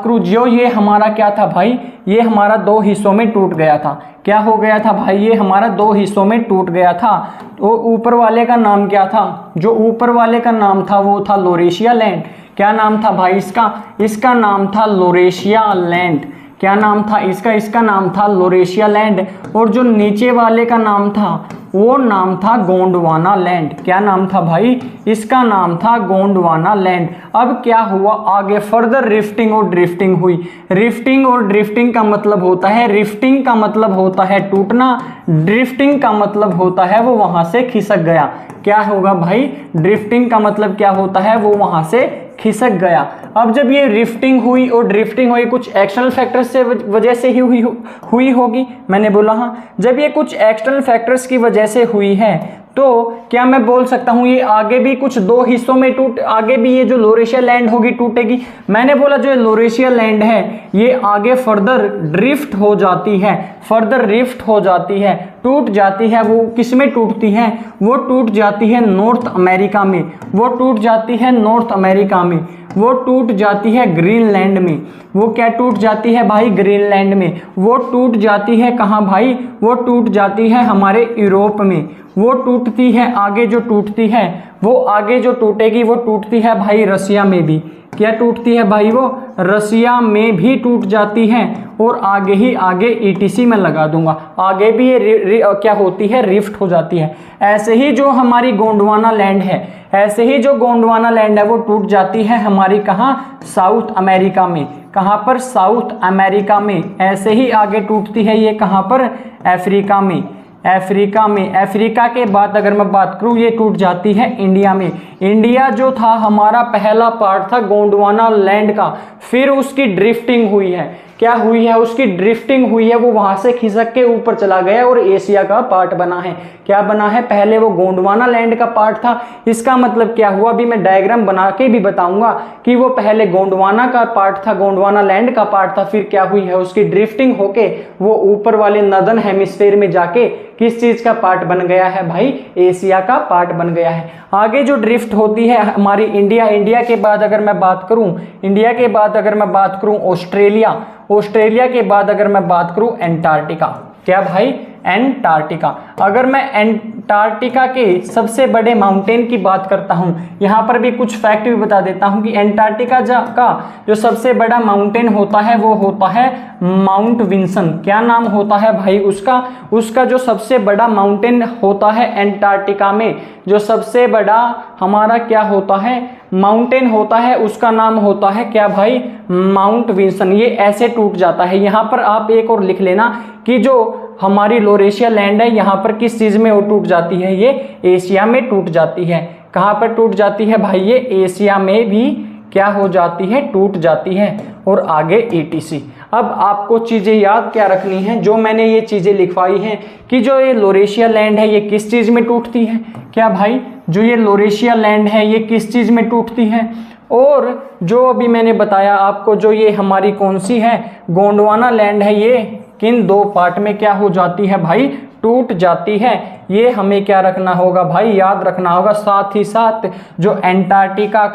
Speaker 1: करूं जो ये हमारा क्या था भाई? ये हमारा दो हिस्सों में टूट गया था। क्या हो गया था भाई, ये हमारा दो हिस्सों में टूट गया था। तो ऊपर वाले का नाम क्या था, जो ऊपर वाले का नाम था वो था लॉरेशिया लैंड। क्या नाम था भाई इसका, इसका नाम था लॉरेशिया लैंड। क्या नाम था इसका, इसका नाम था लॉरेशिया लैंड। और जो नीचे वाले का नाम था वो नाम था गोंडवाना लैंड। क्या नाम था भाई, इसका नाम था गोंडवाना लैंड। अब क्या हुआ, आगे फर्दर रिफ्टिंग और ड्रिफ्टिंग हुई। रिफ्टिंग और ड्रिफ्टिंग का मतलब होता है, रिफ्टिंग का मतलब होता है टूटना, ड्रिफ्टिंग का मतलब होता है वो वहां से खिसक गया। क्या होगा भाई, ड्रिफ्टिंग का मतलब क्या होता है, वो वहां से खिसक गया। अब जब ये रिफ्टिंग हुई और ड्रिफ्टिंग हुई, कुछ एक्सटर्नल फैक्टर्स से वजह से ही हुई होगी, मैंने बोला हाँ। जब ये कुछ एक्सटर्नल फैक्टर्स की वजह से हुई है तो क्या मैं बोल सकता हूँ ये आगे भी कुछ दो हिस्सों में आगे भी ये जो लॉरेशिया लैंड होगी टूटेगी। मैंने बोला जो लॉरेशिया लैंड है ये आगे फर्दर ड्रिफ्ट हो जाती है, फर्दर रिफ्ट हो जाती है, टूट जाती है। वो किस में टूटती है, वो टूट जाती है नॉर्थ अमेरिका में, वो टूट जाती है नॉर्थ अमेरिका में, वो टूट जाती है ग्रीनलैंड में। वो क्या टूट जाती है भाई, ग्रीनलैंड में। वो टूट जाती है कहाँ भाई, वो टूट जाती है हमारे यूरोप में। वो टूटती है आगे, जो टूटती है वो आगे जो टूटेगी वो टूटती है भाई रसिया में भी। क्या टूटती है भाई, वो रसिया में भी टूट जाती है। और आगे ही आगे ईटीसी में लगा दूंगा, आगे भी ये क्या होती है, रिफ्ट हो जाती है। ऐसे ही जो हमारी गोंडवाना लैंड है, ऐसे ही जो गोंडवाना लैंड है वो टूट जाती है हमारी कहाँ, साउथ अमेरिका में। कहाँ पर, साउथ अमेरिका में। ऐसे ही आगे टूटती है ये कहाँ पर, अफ्रीका में, अफ्रीका में। अफ्रीका के बाद अगर मैं बात करूं ये टूट जाती है इंडिया में। इंडिया जो था हमारा पहला पार्ट था गोंडवाना लैंड का, फिर उसकी ड्रिफ्टिंग हुई है। क्या हुई है, उसकी ड्रिफ्टिंग हुई है, वो वहां से खिसक के ऊपर चला गया और एशिया का पार्ट बना है। क्या बना है, पहले वो गोंडवाना लैंड का पार्ट था। इसका मतलब क्या हुआ, अभी मैं डायग्राम बना के भी बताऊंगा कि वो पहले गोंडवाना का पार्ट था, गोंडवाना लैंड का पार्ट था, फिर क्या हुई है उसकी ड्रिफ्टिंग होके वो ऊपर वाले नॉर्दर्न हेमिस्फीयर में जाके किस चीज का पार्ट बन गया है भाई, एशिया का पार्ट बन गया है। आगे जो ड्रिफ्ट होती है हमारी इंडिया, इंडिया के बाद अगर मैं बात करूं, इंडिया के बाद अगर मैं बात करूं ऑस्ट्रेलिया, ऑस्ट्रेलिया के बाद अगर मैं बात करूं एंटार्क्टिका। क्या भाई, एंटार्क्टिका। अगर मैं एंटार्क्टिका के सबसे बड़े माउंटेन की बात करता हूं, यहां पर भी कुछ फैक्ट भी बता देता हूं कि एंटार्क्टिका का जो सबसे बड़ा माउंटेन होता है वो होता है माउंट विंसन। क्या नाम होता है भाई उसका, उसका जो सबसे बड़ा माउंटेन होता है एंटार्क्टिका में, जो सबसे बड़ा हमारा क्या होता है, माउंटेन होता है, उसका नाम होता है क्या भाई, माउंट विंसन। ये ऐसे टूट जाता है। यहां पर आप एक और लिख लेना कि जो हमारी लॉरेशिया लैंड है यहाँ पर किस चीज में वो टूट जाती है, ये एशिया में टूट जाती है। कहाँ पर टूट जाती है भाई, ये एशिया में भी क्या हो जाती है, टूट जाती है। और आगे ETC। अब आपको चीजें याद क्या रखनी है, जो मैंने ये चीजें लिखवाई हैं कि जो ये लॉरेशिया लैंड है ये किस चीज में टूटती है। क्या भाई, जो ये लॉरेशिया लैंड है ये किस चीज में टूटती है। और जो अभी मैंने बताया आपको, जो ये हमारी कौन सी है, गोंडवाना लैंड है, ये किन दो पार्ट में क्या हो जाती है भाई, टूट जाती है। ये हमें क्या रखना होगा भाई, याद रखना होगा। साथ ही साथ जो एंटार्क्टिका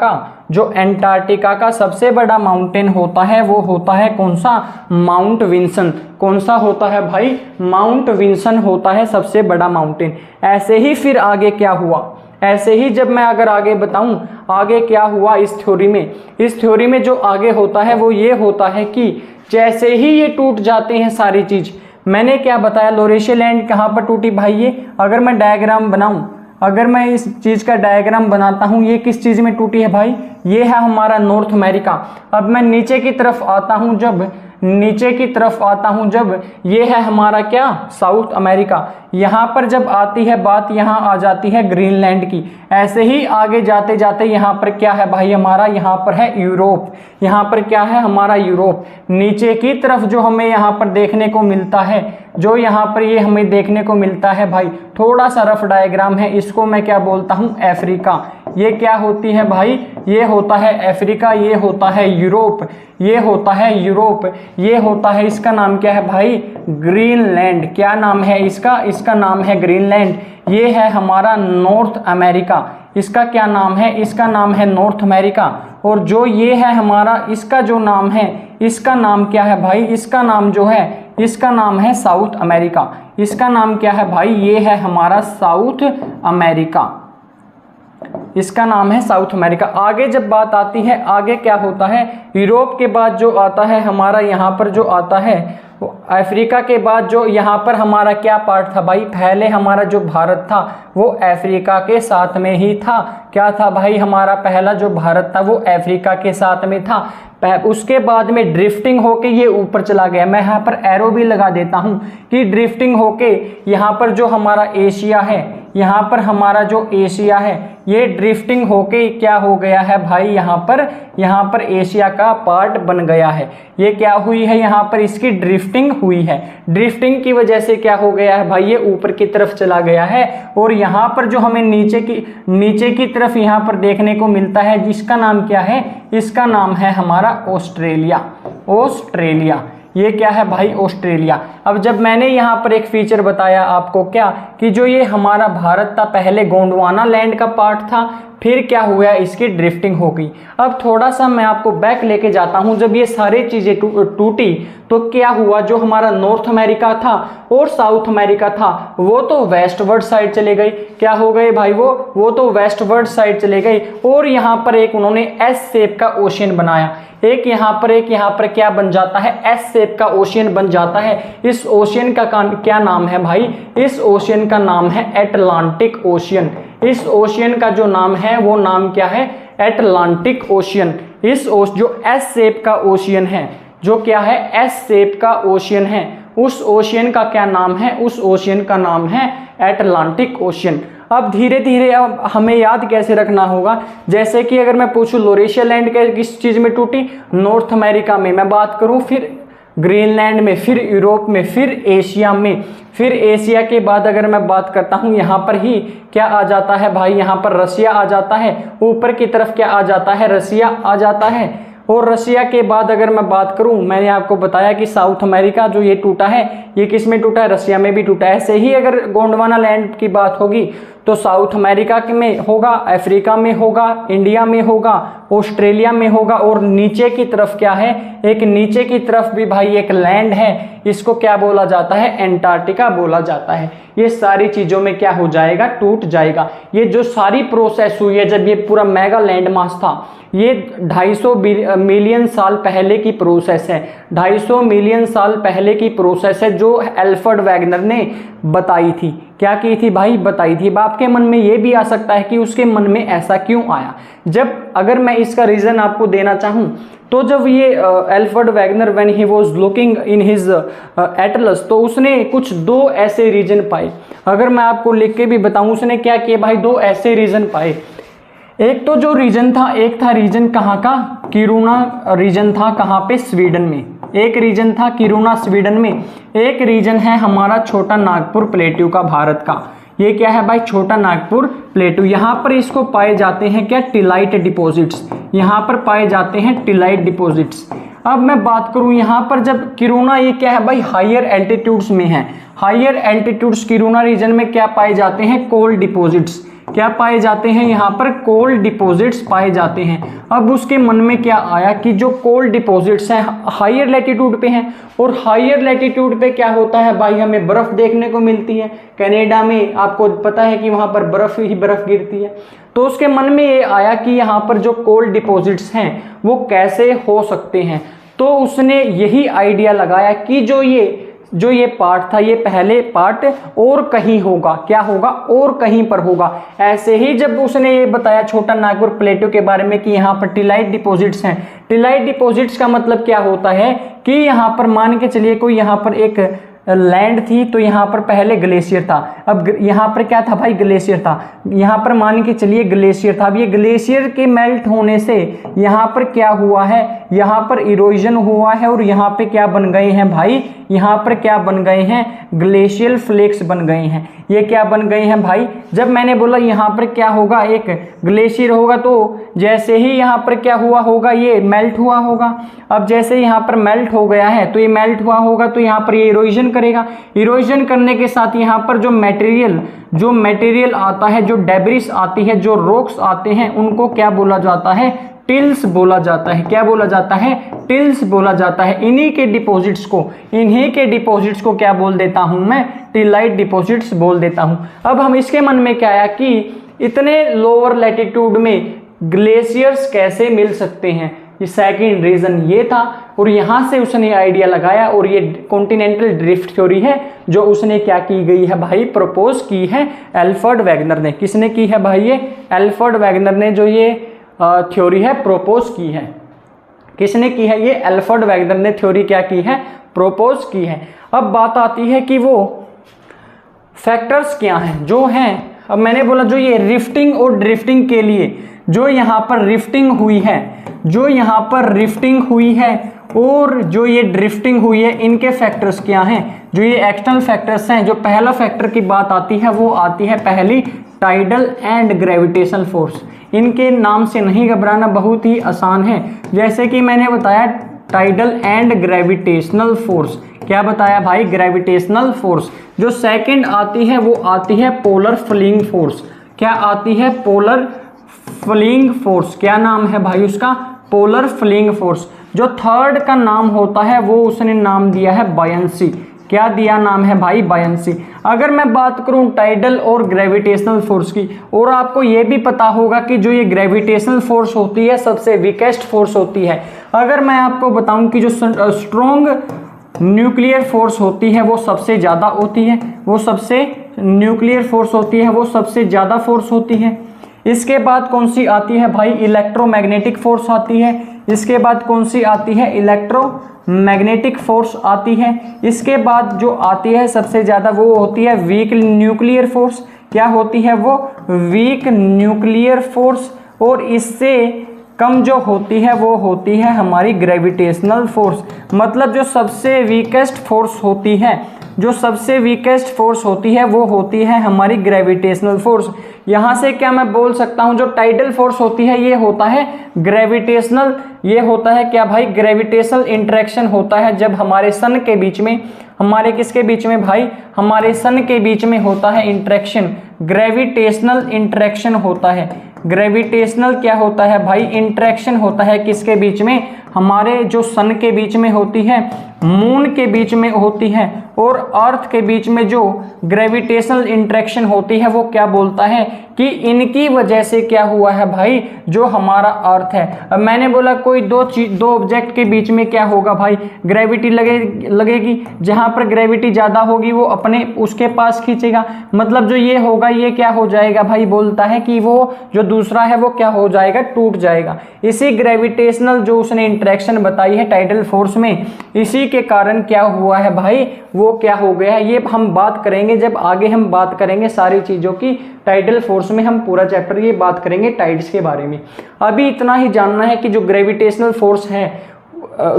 Speaker 1: का सबसे बड़ा माउंटेन होता है वो होता है कौन सा, माउंट विंसन। कौन सा होता है भाई, माउंट विंसन होता है सबसे बड़ा माउंटेन। ऐसे ही फिर आगे क्या हुआ, ऐसे ही जब मैं अगर आगे बताऊं आगे क्या हुआ इस थ्योरी में, इस थ्योरी में जो आगे होता है वो ये होता है कि जैसे ही ये टूट जाते हैं सारी चीज, मैंने क्या बताया, लॉरेशिया लैंड कहाँ पर टूटी भाई, ये अगर मैं डायग्राम बनाऊं, अगर मैं इस चीज का डायग्राम बनाता हूं, ये किस चीज में टूटी है भाई, ये है हमारा नॉर्थ अमेरिका। अब मैं नीचे की तरफ आता हूं, जब नीचे की तरफ आता हूं, जब ये है हमारा क्या, साउथ अमेरिका। यहाँ पर जब आती है बात, यहाँ आ जाती है ग्रीनलैंड की। ऐसे ही आगे जाते जाते यहाँ पर क्या है भाई हमारा, यहाँ पर है यूरोप। यहाँ पर क्या है हमारा, यूरोप। नीचे की तरफ जो हमें यहाँ पर देखने को मिलता है, जो यहाँ पर ये हमें देखने को मिलता है भाई, थोड़ा सा रफ डायग्राम है, इसको मैं क्या बोलता हूँ, अफ्रीका। ये क्या होती है भाई, ये होता है अफ्रीका, ये होता है यूरोप, ये होता है यूरोप, ये होता है, इसका नाम क्या है भाई, ग्रीनलैंड। क्या नाम है इसका, इसका नाम है ग्रीनलैंड। ये है हमारा नॉर्थ अमेरिका, इसका क्या नाम है, इसका नाम है नॉर्थ अमेरिका। और जो ये है हमारा, इसका जो नाम है, इसका नाम क्या है भाई, इसका नाम जो है इसका नाम है साउथ अमेरिका। इसका नाम क्या है भाई, ये है हमारा साउथ अमेरिका, इसका नाम है साउथ अमेरिका। आगे जब बात आती है, आगे क्या होता है, यूरोप के बाद जो आता है हमारा यहाँ पर जो आता है अफ्रीका के बाद जो यहाँ पर हमारा क्या पार्ट था भाई, पहले हमारा जो भारत था वो अफ्रीका के साथ में ही था। क्या था भाई, हमारा पहला जो भारत था वो अफ्रीका के साथ में था। उसके बाद में ड्रिफ्टिंग होके ये ऊपर चला गया। मैं यहाँ पर एरो भी लगा देता हूँ कि ड्रिफ्टिंग होके यहाँ पर जो हमारा एशिया है, यहाँ पर हमारा जो एशिया है ये ड्रिफ्टिंग होके क्या हो गया है भाई, यहाँ पर एशिया का पार्ट बन गया है। ये क्या हुई है, यहाँ पर इसकी ड्रिफ्टिंग हुई है। ड्रिफ्टिंग की वजह से क्या हो गया है भाई, ये ऊपर की तरफ चला गया है। और यहाँ पर जो हमें नीचे की तरफ यहाँ पर देखने को मिलता है, जिसका नाम क्या है, इसका नाम है हमारा ऑस्ट्रेलिया। ऑस्ट्रेलिया, ये क्या है भाई, ऑस्ट्रेलिया। अब जब मैंने यहाँ पर एक फीचर बताया आपको क्या, कि जो ये हमारा भारत था पहले गोंडवाना लैंड का पार्ट था, फिर क्या हुआ, इसकी ड्रिफ्टिंग हो गई। अब थोड़ा सा मैं आपको बैक लेके जाता हूँ। जब ये सारी चीजें टूटी तो क्या हुआ, जो हमारा नॉर्थ अमेरिका था और साउथ अमेरिका था वो तो वेस्टवर्ड साइड चले गए। क्या हो गए भाई, वो तो वेस्टवर्ड साइड चले गए। और यहाँ पर एक उन्होंने एस शेप का ओशियन बनाया, एक यहाँ पर क्या बन जाता है, एस शेप का ओशियन बन जाता है। इस ओशियन का क्या नाम है भाई, इस ओशियन का नाम है अटलांटिक ओशियन। इस ओशियन का जो नाम है वो नाम क्या है, अटलांटिक ओशियन। जो एस शेप का ओशियन है, जो क्या है, एस शेप का ओशियन है, उस ओशियन का क्या नाम है, उस ओशियन का नाम है अटलांटिक ओशियन। अब धीरे धीरे अब हमें याद कैसे रखना होगा, जैसे कि अगर मैं पूछूं लोरेशिया लैंड किस चीज में टूटी, नॉर्थ अमेरिका में मैं बात करूं, फिर ग्रीनलैंड में, फिर यूरोप में, फिर एशिया में, फिर एशिया के बाद अगर मैं बात करता हूं, यहाँ पर ही क्या आ जाता है भाई, यहाँ पर रसिया आ जाता है। ऊपर की तरफ क्या आ जाता है, रसिया आ जाता है। और रसिया के बाद अगर मैं बात करूं, मैंने आपको बताया कि साउथ अमेरिका जो ये टूटा है, ये किस में टूटा है, रसिया में भी टूटा है। ऐसे ही अगर गोंडवाना लैंड की बात होगी तो साउथ अमेरिका में होगा, अफ्रीका में होगा, इंडिया में होगा, ऑस्ट्रेलिया में होगा। और नीचे की तरफ क्या है, एक नीचे की तरफ भी भाई एक लैंड है, इसको क्या बोला जाता है, एंटार्क्टिका बोला जाता है। ये सारी चीजों में क्या हो जाएगा, टूट जाएगा। ये जो सारी प्रोसेस हुई है, जब ये पूरा मेगा लैंड मास था, ये 250 मिलियन साल पहले की प्रोसेस है। 250 मिलियन साल पहले की प्रोसेस है जो एल्फ्रेड वैगनर ने बताई थी। क्या की थी भाई, बताई थी। आपके मन में ये भी आ सकता है कि उसके मन में ऐसा क्यों आया। जब अगर मैं इसका रीजन आपको देना चाहूं तो जब ये Alfred Wagner when he was looking in his Atlas, तो उसने कुछ 2 ऐसे रीजन पाए। अगर मैं आपको लिख के भी बताऊं उसने क्या किए भाई, 2 ऐसे रीजन पाए। एक तो जो रीजन था, एक था रीजन कहाँ का, किरूना रीजन था, कहाँ पे, स्वीडन में। एक रीजन था किरूना स्वीडन में, एक रीजन है हमारा छोटा नागपुर प्लेट्यू का, भारत का। ये क्या है भाई, छोटा नागपुर प्लेट्यू। यहाँ पर इसको पाए जाते हैं क्या, टिलाइट डिपॉजिट्स। यहाँ पर पाए जाते हैं टिलाइट डिपॉजिट्स। अब मैं बात करूं यहाँ पर, जब किरूना, ये क्या है भाई, हायर एल्टीट्यूड्स में है। हायर एल्टीट्यूड्स किरूना रीजन में क्या पाए जाते हैं, कोल डिपॉजिट्स। क्या पाए जाते हैं, यहाँ पर कोल डिपॉजिट्स पाए जाते हैं। अब उसके मन में क्या आया कि जो कोल डिपॉजिट्स हैं हायर लैटिट्यूड पे हैं, और हायर लैटिट्यूड पे क्या होता है भाई, हमें बर्फ देखने को मिलती है। कनाडा में आपको पता है कि वहां पर बर्फ ही बर्फ गिरती है। तो उसके मन में ये आया कि यहाँ पर जो कोल डिपॉजिट्स हैं वो कैसे हो सकते हैं। तो उसने यही आइडिया लगाया कि जो ये पार्ट था, ये पहले पार्ट और कहीं होगा। क्या होगा, और कहीं पर होगा। ऐसे ही जब उसने ये बताया छोटा नागपुर प्लेटो के बारे में कि यहाँ पर टिलाइट डिपॉजिट्स हैं। टिलाइट डिपॉजिट्स का मतलब क्या होता है कि यहाँ पर मान के चलिए कोई यहाँ पर एक लैंड थी, तो यहाँ पर पहले ग्लेशियर था। अब यहाँ पर क्या था भाई, ग्लेशियर था। यहाँ पर मान के चलिए ग्लेशियर था। अब ये ग्लेशियर के मेल्ट होने से यहाँ पर क्या हुआ है, यहाँ पर इरोजन हुआ है, और यहाँ पे क्या बन गए हैं भाई, यहाँ पर क्या बन गए हैं, ग्लेशियल फ्लेक्स बन गए हैं। ये क्या बन गए हैं भाई, जब मैंने बोला यहाँ पर क्या होगा, एक ग्लेशियर होगा, तो जैसे ही यहाँ पर क्या हुआ होगा, ये मेल्ट हुआ होगा। अब जैसे यहाँ पर मेल्ट हो गया है, तो ये मेल्ट हुआ होगा, तो यहाँ पर ये इरोजन करेगा। इरोजन करने के साथ यहाँ पर जो मटेरियल आता है, जो डेब्रिस आती है, जो रॉक्स आते हैं, उनको क्या बोला जाता है, टिल्स बोला जाता है। क्या बोला जाता है? टिल्स बोला जाता है। इन्हीं के डिपॉजिट्स को क्या बोल देता हूं मैं? टिलाइट डिपॉजिट्स बोल देता हूं। अब हम इसके मन में क्या आया कि इतने लोअर लैटिट्यूड में ग्लेशियर्स कैसे मिल सकते हैं। ये सेकंड रीजन ये था, और यहां से उसने आइडिया लगाया, और ये कॉन्टिनेंटल ड्रिफ्ट थ्योरी है जो उसने क्या की गई है भाई? प्रपोज की है एल्फ्रेड वेगनर ने। किसने की है भाई? ये एल्फ्रेड वेगनर ने जो ये थ्योरी है प्रपोज की है। किसने की है? ये एल्फ्रेड वेगनर ने थ्योरी क्या की है? प्रपोज की है। अब बात आती है कि वो फैक्टर्स क्या हैं जो हैं। अब मैंने बोला जो ये रिफ्टिंग और ड्रिफ्टिंग के लिए जो यहाँ पर रिफ्टिंग हुई है, और जो ये ड्रिफ्टिंग हुई है, इनके फैक्टर्स क्या हैं? जो ये एक्सटर्नल फैक्टर्स हैं, जो पहला फैक्टर की बात आती है वो आती है पहली टाइडल एंड ग्रेविटेशनल फोर्स। इनके नाम से नहीं घबराना, बहुत ही आसान है। जैसे कि मैंने बताया टाइडल एंड ग्रेविटेशनल फोर्स। क्या बताया भाई? Gravitational force. जो सेकंड आती है वो आती है पोलर फ्लिंग फोर्स। क्या आती है? Polar fleeing force. क्या नाम है भाई उसका? Polar fleeing force. जो थर्ड का नाम होता है वो उसने नाम दिया है बायंसी। क्या दिया नाम है भाई? बायंसी। अगर मैं बात करूं टाइडल और ग्रेविटेशनल फोर्स की, और आपको ये भी पता होगा कि जो ये ग्रेविटेशनल फोर्स होती है सबसे वीकेस्ट फोर्स होती है। अगर मैं आपको बताऊं कि जो स्ट्रॉन्ग न्यूक्लियर फोर्स होती है वो सबसे ज़्यादा होती है, वो सबसे ज़्यादा फोर्स होती है। इसके बाद कौन सी आती है भाई? इलेक्ट्रोमैग्नेटिक फोर्स आती है। इसके बाद कौन सी आती है? इलेक्ट्रोमैग्नेटिक फोर्स आती है। इसके बाद जो आती है सबसे ज़्यादा वो होती है वीक न्यूक्लियर फोर्स। क्या होती है वो? Weak nuclear force. और इससे कम जो होती है वो होती है हमारी ग्रेविटेशनल फोर्स। मतलब जो सबसे वीकेस्ट फोर्स होती है वो होती है हमारी ग्रेविटेशनल फोर्स। यहाँ से क्या मैं बोल सकता हूँ, जो टाइडल फोर्स होती है ये होता है ग्रेविटेशनल, ये होता है क्या भाई? ग्रेविटेशनल इंटरेक्शन होता है जब हमारे सन के बीच में, हमारे किसके बीच में भाई? हमारे सन के बीच में होता है इंटरेक्शन, ग्रेविटेशनल इंटरेक्शन होता है। ग्रेविटेशनल क्या होता है भाई? इंटरेक्शन होता है किसके बीच में? हमारे जो सन के बीच में होती है, मून के बीच में होती है, और अर्थ के बीच में जो ग्रेविटेशनल इंटरेक्शन होती है वो क्या बोलता है कि इनकी वजह से क्या हुआ है भाई? जो हमारा अर्थ है। अब मैंने बोला कोई दो ऑब्जेक्ट के बीच में क्या होगा भाई? ग्रेविटी लगेगी। जहां पर ग्रेविटी ज्यादा होगी वो अपने उसके पास खींचेगा। मतलब जो ये होगा ये क्या हो जाएगा भाई? बोलता है कि वो जो दूसरा है वो क्या हो जाएगा? टूट जाएगा। इसी ग्रेविटेशनल जो उसने इंटरेक्शन बताई है टाइडल फोर्स में, इसी के कारण क्या हुआ है भाई? वो क्या हो गया है? ये हम बात करेंगे जब आगे हम बात करेंगे सारी चीजों की। टाइडल फोर्स में हम पूरा चैप्टर ये बात करेंगे टाइड्स के बारे में। अभी इतना ही जानना है कि जो ग्रेविटेशनल फोर्स है,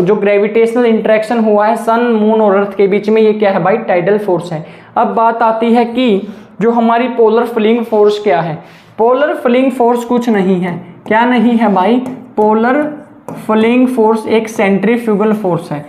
Speaker 1: जो ग्रेविटेशनल इंटरेक्शन हुआ है सन, मून और अर्थ के बीच में, ये क्या है भाई? टाइडल फोर्स है। अब बात आती है कि जो हमारी पोलर फ्लिंग फोर्स क्या है? पोलर फ्लिंग फोर्स कुछ नहीं है। क्या नहीं है भाई? पोलर फ्लिंग फोर्स एक सेंट्रीफ्यूगल फोर्स है।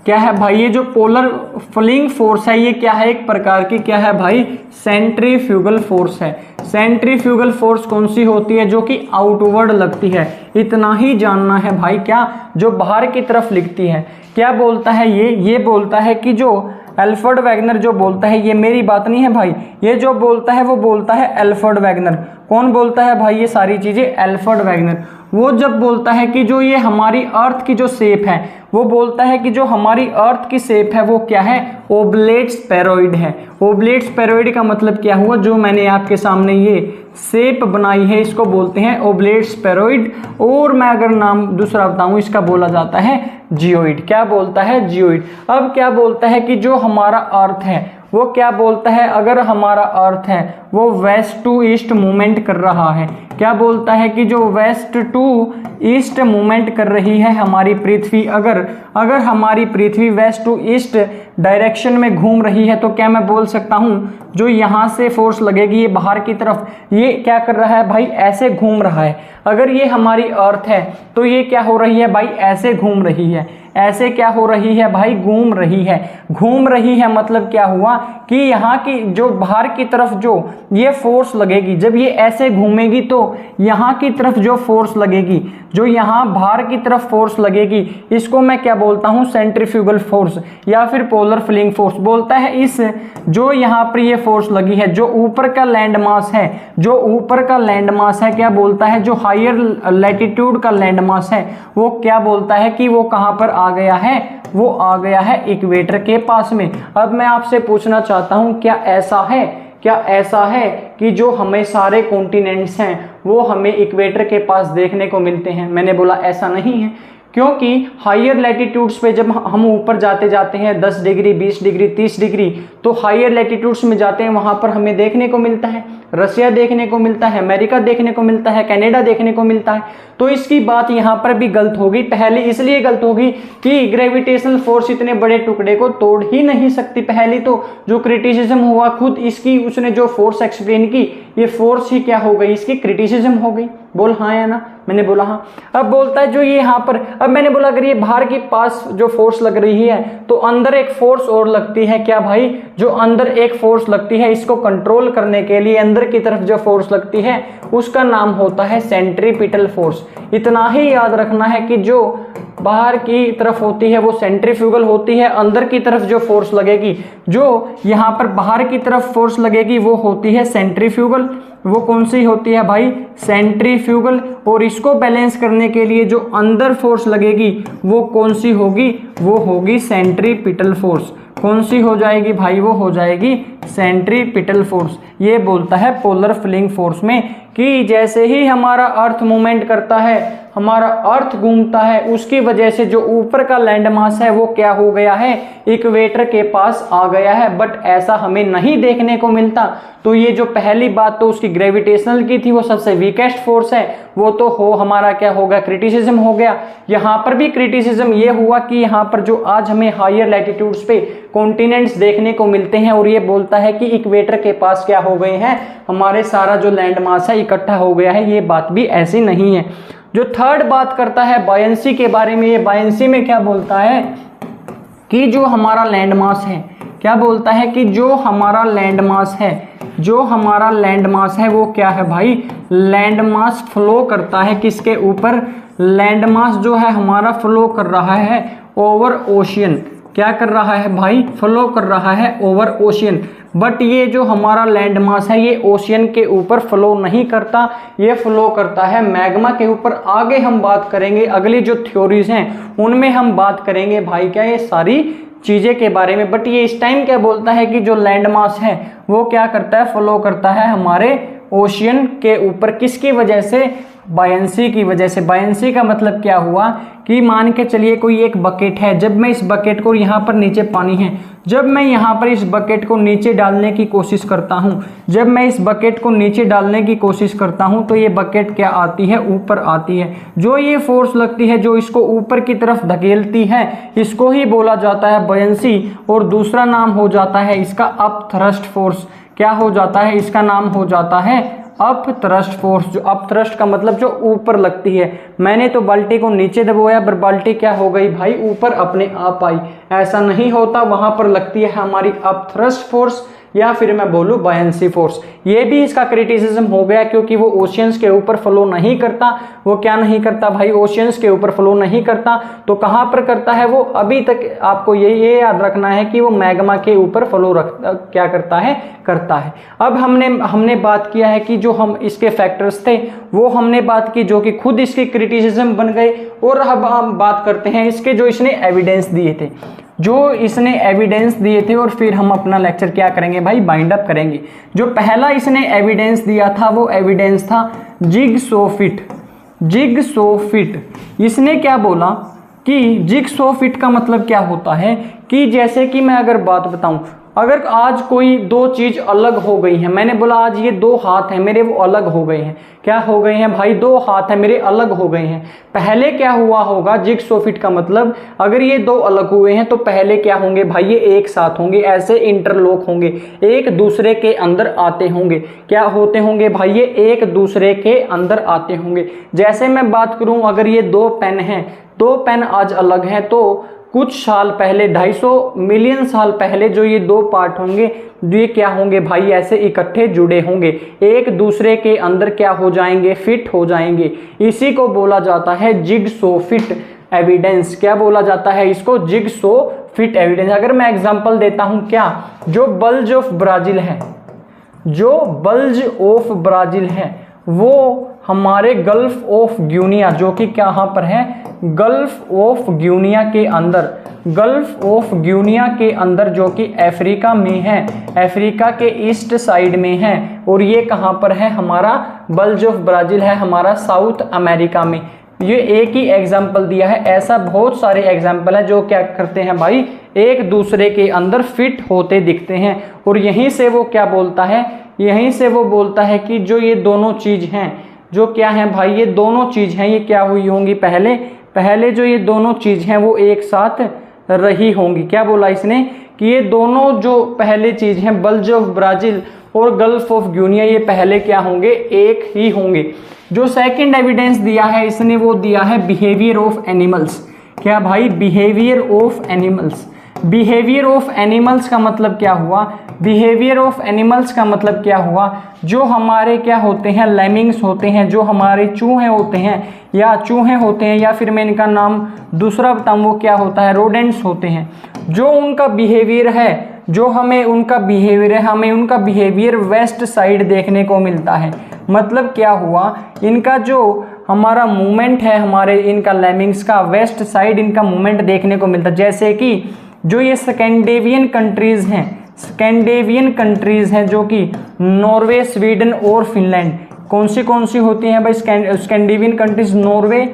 Speaker 1: क्या है भाई? ये जो पोलर फ्लिंग फोर्स है ये क्या है? एक प्रकार की क्या है भाई? सेंट्रीफ्यूगल फोर्स है। सेंट्रीफ्यूगल फोर्स कौन सी होती है? जो कि आउटवर्ड लगती है। इतना ही जानना है भाई। क्या? जो बाहर की तरफ लिखती है। क्या बोलता है ये बोलता है कि जो एल्फ्रेड वेगनर जो बोलता है, ये मेरी बात नहीं है भाई, ये जो बोलता है वो बोलता है एल्फ्रेड वेगनर। कौन बोलता है भाई ये सारी चीजें? Alfred Wegener. वो जब बोलता है कि जो ये हमारी अर्थ की जो शेप है, वो बोलता है कि जो हमारी अर्थ की शेप है वो क्या है? ओब्लेट स्फेरॉइड है। ओब्लेट स्फेरॉइड का मतलब क्या हुआ? जो मैंने आपके सामने ये शेप बनाई है इसको बोलते हैं ओब्लेट स्फेरॉइड। और मैं अगर नाम दूसरा बताऊं इसका बोला जाता है जियोइड। क्या बोलता है? जियोइड। अब क्या बोलता है कि जो हमारा अर्थ है वो क्या बोलता है? अगर हमारा अर्थ है वो वेस्ट टू ईस्ट मूवमेंट कर रहा है। क्या बोलता है कि जो वेस्ट टू ईस्ट मूवमेंट कर रही है हमारी पृथ्वी, अगर हमारी पृथ्वी वेस्ट टू ईस्ट डायरेक्शन में घूम रही है तो क्या मैं बोल सकता हूं जो यहां से फोर्स लगेगी ये बाहर की तरफ, ये क्या कर रहा है भाई? ऐसे घूम रहा है। अगर ये हमारी अर्थ है तो ये क्या हो रही है भाई? ऐसे घूम रही है। ऐसे क्या हो रही है भाई? घूम रही है। घूम रही है मतलब क्या हुआ कि यहाँ की जो बाहर की तरफ जो ये फोर्स लगेगी, जब ये ऐसे घूमेगी तो यहाँ की तरफ जो फोर्स लगेगी, जो यहाँ बाहर की तरफ फोर्स लगेगी, इसको मैं क्या बोलता हूँ, सेंट्रीफ्यूगल फोर्स या फिर पोलर फ्लिंग फोर्स बोलता है। इस जो यहाँ पर ये फोर्स लगी है, जो ऊपर का लैंड मास है, जो ऊपर का लैंड मास है क्या बोलता है, जो हायर लैटिट्यूड का लैंड मास है वो क्या बोलता है कि वो कहाँ पर आ गया है, वो आ गया है इक्वेटर के पास में। अब मैं आपसे पूछना चाहता हूं, क्या ऐसा है कि जो हमें सारे कॉन्टिनेंट्स हैं वो हमें इक्वेटर के पास देखने को मिलते हैं? मैंने बोला ऐसा नहीं है, क्योंकि हायर लैटिट्यूड्स पे जब हम ऊपर जाते हैं 10 डिग्री 20 डिग्री 30 डिग्री, तो हायर लैटिट्यूड्स में जाते हैं, वहां पर हमें देखने को मिलता है रसिया देखने को मिलता है, अमेरिका देखने को मिलता है, कनाडा देखने को मिलता है। तो इसकी बात यहाँ पर भी गलत होगी। पहले इसलिए गलत होगी कि ग्रेविटेशनल फोर्स इतने बड़े टुकड़े को तोड़ ही नहीं सकती। पहली तो जो क्रिटिसिज्म हुआ खुद इसकी, उसने जो फोर्स एक्सप्लेन की, ये फोर्स ही क्या हो गई, इसकी क्रिटिसिज्म हो गई। बोल हाँ या ना? मैंने बोला हाँ। अब बोलता है जो ये यहाँ पर, अब मैंने बोला अगर ये बाहर के पास जो फोर्स लग रही है तो अंदर एक फोर्स और लगती है। क्या भाई? जो अंदर एक फोर्स लगती है, इसको कंट्रोल करने के लिए अंदर की तरफ जो फोर्स लगती है उसका नाम होता है सेंट्रीपिटल फोर्स। इतना ही याद रखना है कि जो बाहर की तरफ होती है वो सेंट्रीफ्यूगल होती है, अंदर की तरफ जो फोर्स लगेगी, जो यहाँ पर बाहर की तरफ फोर्स लगेगी वो होती है सेंट्रीफ्यूगल। वो कौन सी होती है भाई? सेंट्रीफ्यूगल। और इसको बैलेंस करने के लिए जो अंदर फोर्स लगेगी वो कौन सी होगी? वो होगी सेंट्रीपिटल फोर्स। कौन सी हो जाएगी भाई? वो हो जाएगी सेंट्रीपिटल फोर्स। ये बोलता है पोलर फ्लिंग फोर्स में कि जैसे ही हमारा अर्थ मूवमेंट करता है, हमारा अर्थ घूमता है, उसकी वजह से जो ऊपर का लैंड मास है वो क्या हो गया है, इक्वेटर के पास आ गया है। बट ऐसा हमें नहीं देखने को मिलता। तो ये जो पहली बात तो उसकी ग्रेविटेशनल की थी, वो सबसे वीकेस्ट फोर्स है, वो तो हो हमारा क्या हो गया, क्रिटिसिज्म हो गया। यहाँ पर भी क्रिटिसिज्म ये हुआ कि यहाँ पर जो आज हमें हायर लैटिट्यूड्स पे कॉन्टिनेंट्स देखने को मिलते हैं, और ये बोलता है कि इक्वेटर के पास क्या हो गए हैं, हमारे सारा जो लैंड मास है इकट्ठा हो गया है। ये बात भी ऐसी नहीं है। जो थर्ड बात करता है बायंसी के बारे में, ये बायंसी में क्या बोलता है कि जो हमारा लैंड मास है, क्या बोलता है कि जो हमारा लैंड मास है, जो हमारा लैंड मास है वो क्या है भाई? लैंड मास फ्लो करता है किसके ऊपर? लैंड मास जो है हमारा फ्लो कर रहा है ओवर ओशियन। क्या कर रहा है भाई? फ्लो कर रहा है ओवर ओशियन। बट ये जो हमारा लैंड मास है ये ओशियन के ऊपर फ्लो नहीं करता, ये फ्लो करता है मैग्मा के ऊपर। आगे हम बात करेंगे, अगली जो थ्योरीज हैं उनमें हम बात करेंगे भाई क्या ये सारी चीजें के बारे में। बट ये इस टाइम क्या बोलता है कि जो लैंड मास है वो क्या करता है, फ्लो करता है हमारे ओशियन के ऊपर। किसकी वजह से? बायंसी की वजह से। बायंसी का मतलब क्या हुआ कि मान के चलिए कोई एक बकेट है, जब मैं इस बकेट को, यहाँ पर नीचे पानी है, जब मैं यहाँ पर इस बकेट को नीचे डालने की कोशिश करता हूँ, जब मैं इस बकेट को नीचे डालने की कोशिश करता हूँ तो ये बकेट क्या आती है, ऊपर आती है। जो ये फोर्स लगती है जो इसको ऊपर की तरफ धकेलती है, इसको ही बोला जाता है बायंसी। और दूसरा नाम हो जाता है इसका अप थ्रस्ट फोर्स। क्या हो जाता है? इसका नाम हो जाता है अप थ्रस्ट फोर्स। जो अप थ्रस्ट का मतलब जो ऊपर लगती है। मैंने तो बाल्टी को नीचे दबाया पर बाल्टी क्या हो गई भाई, ऊपर अपने आप आई। ऐसा नहीं होता, वहां पर लगती है हमारी अप थ्रस्ट फोर्स या फिर मैं बोलूं बायंसी फोर्स। ये भी इसका क्रिटिसिज्म हो गया क्योंकि वो ओशियंस के ऊपर फ्लो नहीं करता। वो क्या नहीं करता भाई? ओशियंस के ऊपर फ्लो नहीं करता। तो कहां पर करता है वो? अभी तक आपको ये याद रखना है कि वो मैग्मा के ऊपर फ्लो क्या करता है। अब हमने बात किया है कि जो हम इसके फैक्टर्स थे वो हमने बात की जो कि खुद इसके क्रिटिसिज्म बन गए। और अब हम बात करते हैं इसके जो इसने एविडेंस दिए थे, और फिर हम अपना लेक्चर क्या करेंगे भाई, बाइंड अप करेंगे। जो पहला इसने एविडेंस दिया था वो एविडेंस था जिगसॉ-फिट। इसने क्या बोला कि जिगसॉ-फिट का मतलब क्या होता है कि जैसे कि मैं अगर बात बताऊं, अगर आज कोई दो चीज अलग हो गई है, मैंने बोला आज ये दो हाथ हैं मेरे, वो अलग हो गए हैं। क्या हो गए हैं भाई? दो हाथ हैं मेरे, अलग हो गए हैं। पहले क्या हुआ होगा? जिगसॉ-फिट का मतलब अगर ये दो अलग हुए हैं तो पहले क्या होंगे भाई? ये एक साथ होंगे, ऐसे इंटरलॉक होंगे, एक दूसरे के अंदर आते होंगे। क्या होते होंगे भाई? ये एक दूसरे के अंदर आते होंगे। जैसे मैं बात करूं, अगर ये दो पेन हैं, दो पेन आज अलग हैं तो कुछ साल पहले 250 मिलियन साल पहले जो ये दो पार्ट होंगे, ये क्या होंगे भाई, ऐसे इकट्ठे जुड़े होंगे, एक दूसरे के अंदर क्या हो जाएंगे, फिट हो जाएंगे। इसी को बोला जाता है जिगसो फिट एविडेंस। क्या बोला जाता है इसको, जिगसो फिट एविडेंस। अगर मैं एग्जांपल देता हूं, क्या जो बल्ज ऑफ ब्राजील है, जो बल्ज ऑफ ब्राजील है वो हमारे गल्फ ऑफ ग्यूनिया, जो कि कहां पर है, गल्फ ऑफ ग्यूनिया के अंदर, गल्फ ऑफ ग्यूनिया के अंदर जो कि अफ्रीका में है, अफ्रीका के ईस्ट साइड में है। और ये कहां पर है, हमारा बल्ज ऑफ ब्राजील है हमारा साउथ अमेरिका में। ये एक ही एग्जाम्पल दिया है, ऐसा बहुत सारे एग्जाम्पल है जो क्या करते हैं भाई, एक दूसरे के अंदर फिट होते दिखते हैं। और यहीं से वो क्या बोलता है, यहीं से वो बोलता है कि जो ये दोनों चीज हैं, जो क्या है भाई, ये दोनों चीज हैं, ये क्या हुई होंगी, पहले जो ये दोनों चीज हैं वो एक साथ रही होंगी। क्या बोला इसने कि ये दोनों जो पहले चीज हैं, बल्ज ऑफ ब्राजील और गल्फ ऑफ ग्यूनिया, ये पहले क्या होंगे, एक ही होंगे। जो सेकंड एविडेंस दिया है इसने, वो दिया है बिहेवियर ऑफ एनिमल्स। क्या भाई, behaviour of animals. Behaviour of animals का मतलब क्या हुआ, बिहेवियर ऑफ एनिमल्स का मतलब क्या हुआ, जो हमारे क्या होते हैं, लेमिंग्स होते हैं, जो हमारे चूहे होते हैं या फिर मैं इनका नाम दूसरा बताऊं, वो क्या होता है, रोडेंट्स होते हैं। जो उनका बिहेवियर है, जो हमें उनका बिहेवियर है, हमें उनका बिहेवियर वेस्ट साइड देखने को मिलता है। मतलब क्या हुआ, इनका जो हमारा मूवमेंट है, हमारे इनका लेमिंग्स का वेस्ट साइड इनका मूवमेंट देखने को मिलता है। जैसे कि जो ये स्कैंडिनेवियन कंट्रीज हैं, स्कैंडिनेवियन कंट्रीज हैं जो कि नॉर्वे, स्वीडन और फिनलैंड, कौन सी होती हैं भाई स्कैंडिनेवियन कंट्रीज, नॉर्वे,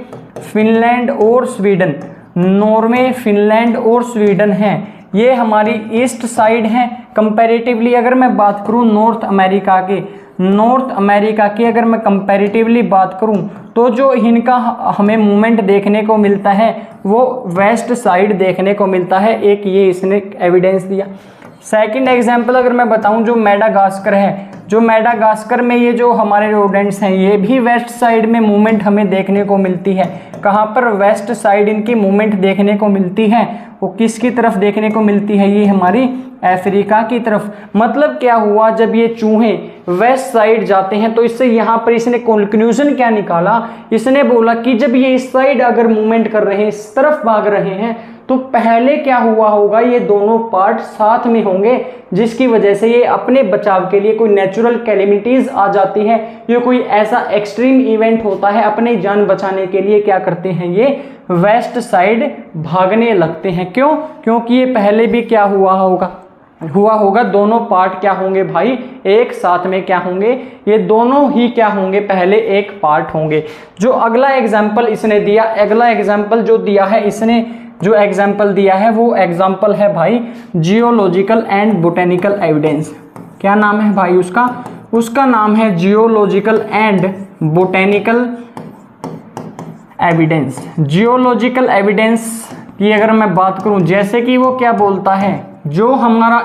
Speaker 1: फिनलैंड और स्वीडन, नॉर्वे, फिनलैंड और स्वीडन हैं। ये हमारी ईस्ट साइड हैं कंपैरेटिवली। अगर मैं बात करूं नॉर्थ अमेरिका की अगर मैं कंपैरेटिवली बात करूं तो जो इनका हमें मूवमेंट देखने को मिलता है वो वेस्ट साइड देखने को मिलता है। एक ये इसने एविडेंस दिया। सेकंड एग्जांपल अगर मैं बताऊं, जो मेडागास्कर है, जो मेडागास्कर में ये जो हमारे रोडेंट्स हैं ये भी वेस्ट साइड में मूवमेंट हमें देखने को मिलती है। कहाँ पर, वेस्ट साइड इनकी मूवमेंट देखने को मिलती है। वो किसकी तरफ देखने को मिलती है, ये हमारी अफ्रीका की तरफ। मतलब क्या हुआ, जब ये चूहे वेस्ट साइड जाते हैं तो इससे यहाँ पर इसने कंक्लूजन क्या निकाला, इसने बोला कि जब ये इस साइड अगर मूवमेंट कर रहे हैं, इस तरफ भाग रहे हैं, तो पहले क्या हुआ होगा, ये दोनों पार्ट साथ में होंगे, जिसकी वजह से ये अपने बचाव के लिए कोई नेचुरल कैलेमिटीज आ जाती है, ये कोई ऐसा एक्सट्रीम इवेंट होता है, अपनी जान बचाने के लिए क्या करते हैं, ये वेस्ट साइड भागने लगते हैं। क्यों, क्योंकि ये पहले भी क्या हुआ होगा, दोनों पार्ट क्या होंगे भाई, एक साथ में क्या होंगे, ये दोनों ही क्या होंगे, पहले एक पार्ट होंगे। जो अगला एग्जाम्पल इसने दिया, अगला एग्जाम्पल जो दिया है इसने, जो एग्जाम्पल दिया है वो एग्जाम्पल है भाई जियोलॉजिकल एंड बोटेनिकल एविडेंस। क्या नाम है भाई उसका, उसका नाम है geological and botanical evidence. Geological evidence की अगर मैं बात करूं, जैसे कि वो क्या बोलता है, जो हमारा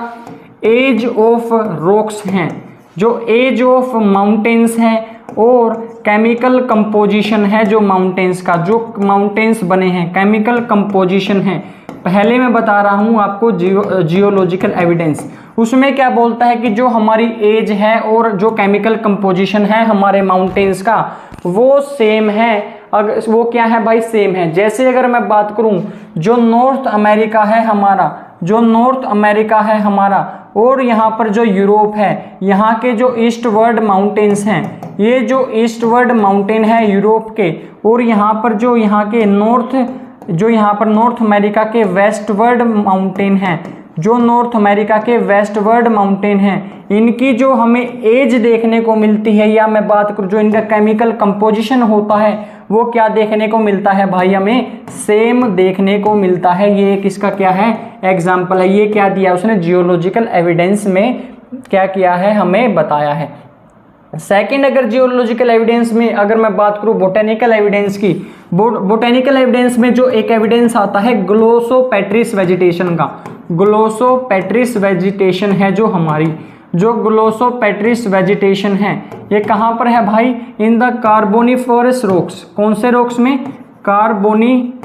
Speaker 1: एज ऑफ रॉक्स हैं, जो एज ऑफ माउंटेन्स हैं और केमिकल कंपोजिशन है, जो माउंटेन्स का, जो माउंटेन्स बने हैं, केमिकल कंपोजिशन है। पहले मैं बता रहा हूं आपको जियोलॉजिकल एविडेंस, उसमें क्या बोलता है कि जो हमारी एज है और जो केमिकल कंपोजिशन है हमारे माउंटेन्स का वो सेम है। अगर वो क्या है भाई, सेम है। जैसे अगर मैं बात करूं, जो नॉर्थ अमेरिका है हमारा, जो नॉर्थ अमेरिका है हमारा और यहाँ पर जो यूरोप है, यहाँ के जो ईस्टवर्ड माउंटेन्स हैं, ये जो ईस्टवर्ड माउंटेन है यूरोप के, और यहाँ पर जो यहाँ के नॉर्थ अमेरिका के वेस्टवर्ड माउंटेन हैं, जो नॉर्थ अमेरिका के वेस्टवर्ड माउंटेन हैं, इनकी जो हमें एज देखने को मिलती है, या मैं बात करूँ जो इनका केमिकल कंपोजिशन होता है, वो क्या देखने को मिलता है भाई, हमें सेम देखने को मिलता है। ये एक इसका क्या है, एग्जाम्पल है। ये क्या दिया उसने, जियोलॉजिकल एविडेंस में क्या किया है, हमें बताया है। सेकंड, अगर जियोलॉजिकल एविडेंस में अगर मैं बात करूं बोटेनिकल एविडेंस की, बोटेनिकल एविडेंस में जो एक एविडेंस आता है ग्लोसोपेट्रिस वेजिटेशन का, ग्लोसोपेट्रिस वेजिटेशन है जो हमारी, जो ग्लोसोपेट्रिस वेजिटेशन है, ये कहाँ पर है भाई, इन द कार्बोनिफोरस रॉक्स। कौन से रॉक्स में, कार्बोनिफोरस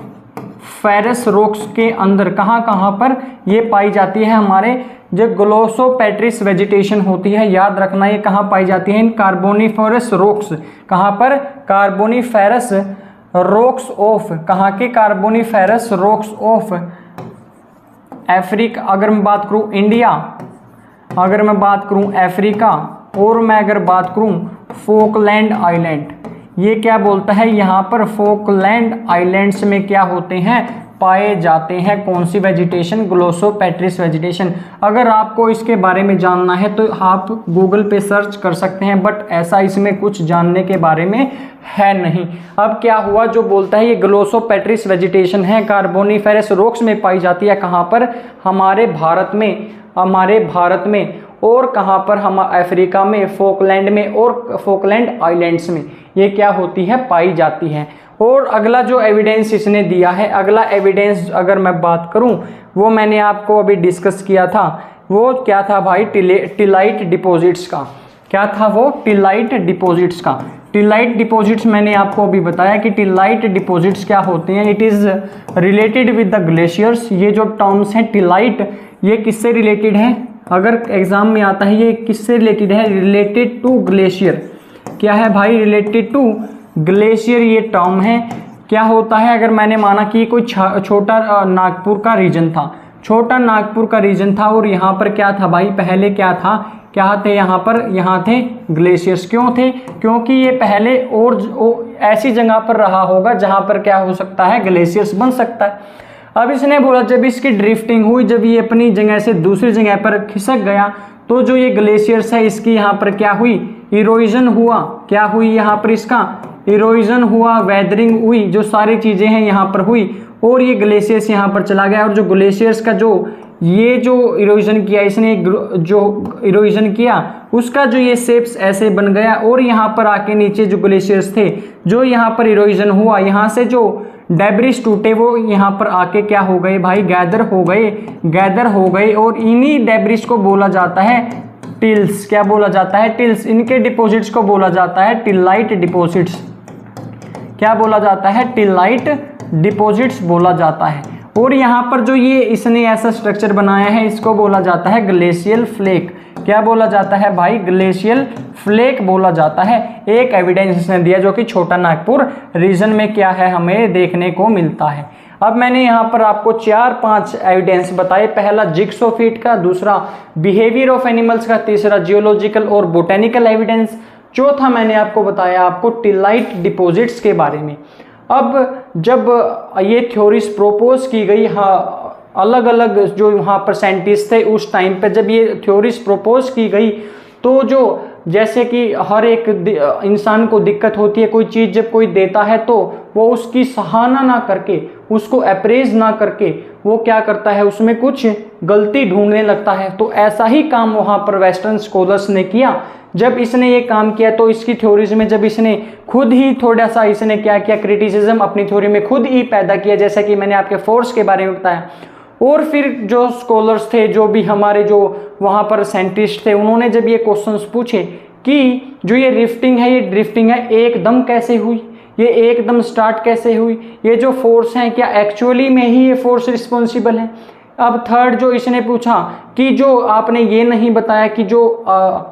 Speaker 1: फेरस रॉक्स के अंदर कहाँ कहाँ पर ये पाई जाती है, हमारे जो ग्लोसोपेट्रिस वेजिटेशन होती है, याद रखना ये कहाँ पाई जाती है, इन कार्बोनिफेरस रॉक्स। कहाँ पर? कार्बोनिफेरस रॉक्स ऑफ, कहाँ के? Carboniferous rocks of Africa. अगर मैं बात करूँ इंडिया, अगर मैं बात करूँ अफ्रीका, और मैं अगर बात करूँ फोकलैंड आइलैंड, ये क्या बोलता है यहाँ पर, फोकलैंड आइलैंड्स में क्या होते हैं, पाए जाते हैं कौन सी वेजिटेशन, ग्लोसोपेट्रिस वेजिटेशन। अगर आपको इसके बारे में जानना है तो आप गूगल पे सर्च कर सकते हैं, बट ऐसा इसमें कुछ जानने के बारे में है नहीं। अब क्या हुआ, जो बोलता है ये ग्लोसोपेट्रिस वेजिटेशन है, कार्बोनिफेरस रॉक्स में पाई जाती है, कहाँ पर? हमारे भारत में, हमारे भारत में, और कहाँ पर? हम अफ्रीका में, फोकलैंड में, और फोकलैंड आइलैंड्स में ये क्या होती है, पाई जाती है। और अगला जो एविडेंस इसने दिया है, अगला एविडेंस अगर मैं बात करूं, वो मैंने आपको अभी डिस्कस किया था, वो क्या था भाई, टिलाइट डिपॉजिट्स का। क्या था वो? टिलाइट डिपॉजिट्स का। टिलाइट डिपॉजिट्स मैंने आपको अभी बताया कि टिलाइट डिपॉजिट्स क्या होते हैं। It is related with the glaciers. ये जो टर्म्स हैं टिलाइट, ये किससे रिलेटेड है? अगर एग्जाम में आता है ये किससे रिलेटेड है? Related to glacier. क्या है भाई? रिलेटेड टू ग्लेशियर ये टर्म है। क्या होता है, अगर मैंने माना कि कोई छोटा नागपुर का रीजन था, छोटा नागपुर का रीजन था, और यहाँ पर क्या था भाई, पहले क्या था, क्या थे यहाँ पर, यहाँ थे ग्लेशियर्स। क्यों थे? क्योंकि ये पहले और ऐसी जगह पर रहा होगा जहाँ पर क्या हो सकता है, ग्लेशियर्स बन सकता है। अब इसने बोला जब इसकी ड्रिफ्टिंग हुई, जब ये अपनी जगह से दूसरी जगह पर खिसक गया, तो जो ये ग्लेशियर्स है इसकी यहाँ पर क्या हुई, इरोजन हुआ। क्या हुई यहाँ पर? इसका इरोजन हुआ, वेदरिंग हुई, जो सारी चीज़ें हैं यहाँ पर हुई, और ये ग्लेशियर्स यहाँ पर चला गया। और जो ग्लेशियर्स का जो ये जो इरोजन किया इसने, जो इरोजन किया उसका जो ये शेप्स ऐसे बन गया, और यहाँ पर आके नीचे जो ग्लेशियर्स थे, जो यहाँ पर इरोजन हुआ, यहाँ से जो डेब्रिस टूटे वो यहाँ पर आके क्या हो गए भाई, गैदर हो गए, गैदर हो गए। और इन्हीं डेब्रिस को बोला जाता है टिल्स। क्या बोला जाता है? टिल्स। इनके डिपॉजिट्स को बोला जाता है टिलाइट डिपॉजिट्स। क्या बोला जाता है? टिलाइट डिपॉजिट्स बोला जाता है। और यहाँ पर जो ये इसने ऐसा स्ट्रक्चर बनाया है, इसको बोला जाता है ग्लेशियल फ्लेक। क्या बोला जाता है भाई? ग्लेशियल फ्लेक बोला जाता है। एक एविडेंस इसने दिया जो कि छोटा नागपुर रीजन में क्या है, हमें देखने को मिलता है। अब मैंने यहाँ पर आपको 4-5 एविडेंस बताए। पहला जिग्सोफिट का, दूसरा बिहेवियर ऑफ एनिमल्स का, तीसरा जियोलॉजिकल और बोटेनिकल एविडेंस, चौथा मैंने आपको बताया आपको टिलाइट डिपॉजिट्स के बारे में। अब जब ये थ्योरीज प्रोपोज की गई, हाँ, अलग अलग जो वहाँ पर साइंटिस्ट थे उस टाइम पे जब ये थ्योरीज प्रोपोज की गई, तो जो जैसे कि हर एक इंसान को दिक्कत होती है, कोई चीज़ जब कोई देता है तो वो उसकी सराहना ना करके, उसको अप्रेज ना करके वो क्या करता है, उसमें कुछ गलती ढूंढने लगता है। तो ऐसा ही काम वहाँ पर वेस्टर्न स्कॉलर्स ने किया। जब इसने ये काम किया तो इसकी थ्योरीज में जब इसने खुद ही थोड़ा सा इसने क्या किया, क्रिटिसिज्म अपनी थ्योरी में खुद ही पैदा किया, जैसा कि मैंने आपके फोर्स के बारे में बताया। और फिर जो स्कॉलर्स थे, जो भी हमारे जो वहाँ पर साइंटिस्ट थे, उन्होंने जब ये क्वेश्चंस पूछे कि जो ये ड्रिफ्टिंग है, ये ड्रिफ्टिंग है एकदम कैसे हुई, ये एकदम स्टार्ट कैसे हुई, ये जो फोर्स हैं क्या एक्चुअली में ही ये फोर्स रिस्पॉन्सिबल है। अब थर्ड जो इसने पूछा कि जो आपने ये नहीं बताया कि जो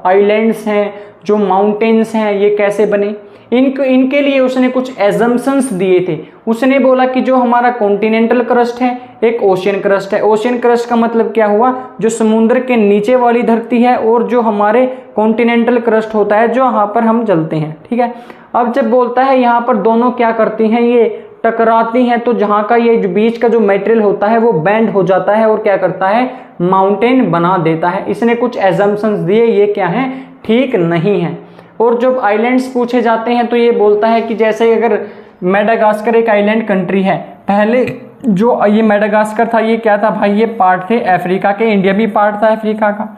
Speaker 1: आइलैंड्स हैं, जो माउंटेन्स हैं, ये कैसे बने, इनके लिए उसने कुछ एजम्पशंस दिए थे। उसने बोला कि जो हमारा कॉन्टिनेंटल क्रस्ट है, एक ओशियन क्रस्ट है। ओशियन क्रस्ट का मतलब क्या हुआ, जो समुद्र के नीचे वाली धरती है, और जो हमारे कॉन्टिनेंटल क्रस्ट होता है जो यहाँ पर हम चलते हैं, ठीक है। अब जब बोलता है यहाँ पर दोनों क्या करती हैं, ये टकराती हैं, तो जहाँ का ये जो बीच का जो मटेरियल होता है वो बेंड हो जाता है और क्या करता है, माउंटेन बना देता है। इसने कुछ एजम्पशंस दिए, ये क्या है, ठीक नहीं है। और जब आइलैंड्स पूछे जाते हैं तो ये बोलता है कि जैसे अगर मेडागास्कर एक आइलैंड कंट्री है, पहले जो ये मेडागास्कर था ये क्या था भाई, ये पार्ट थे अफ्रीका के, इंडिया भी पार्ट था अफ्रीका का।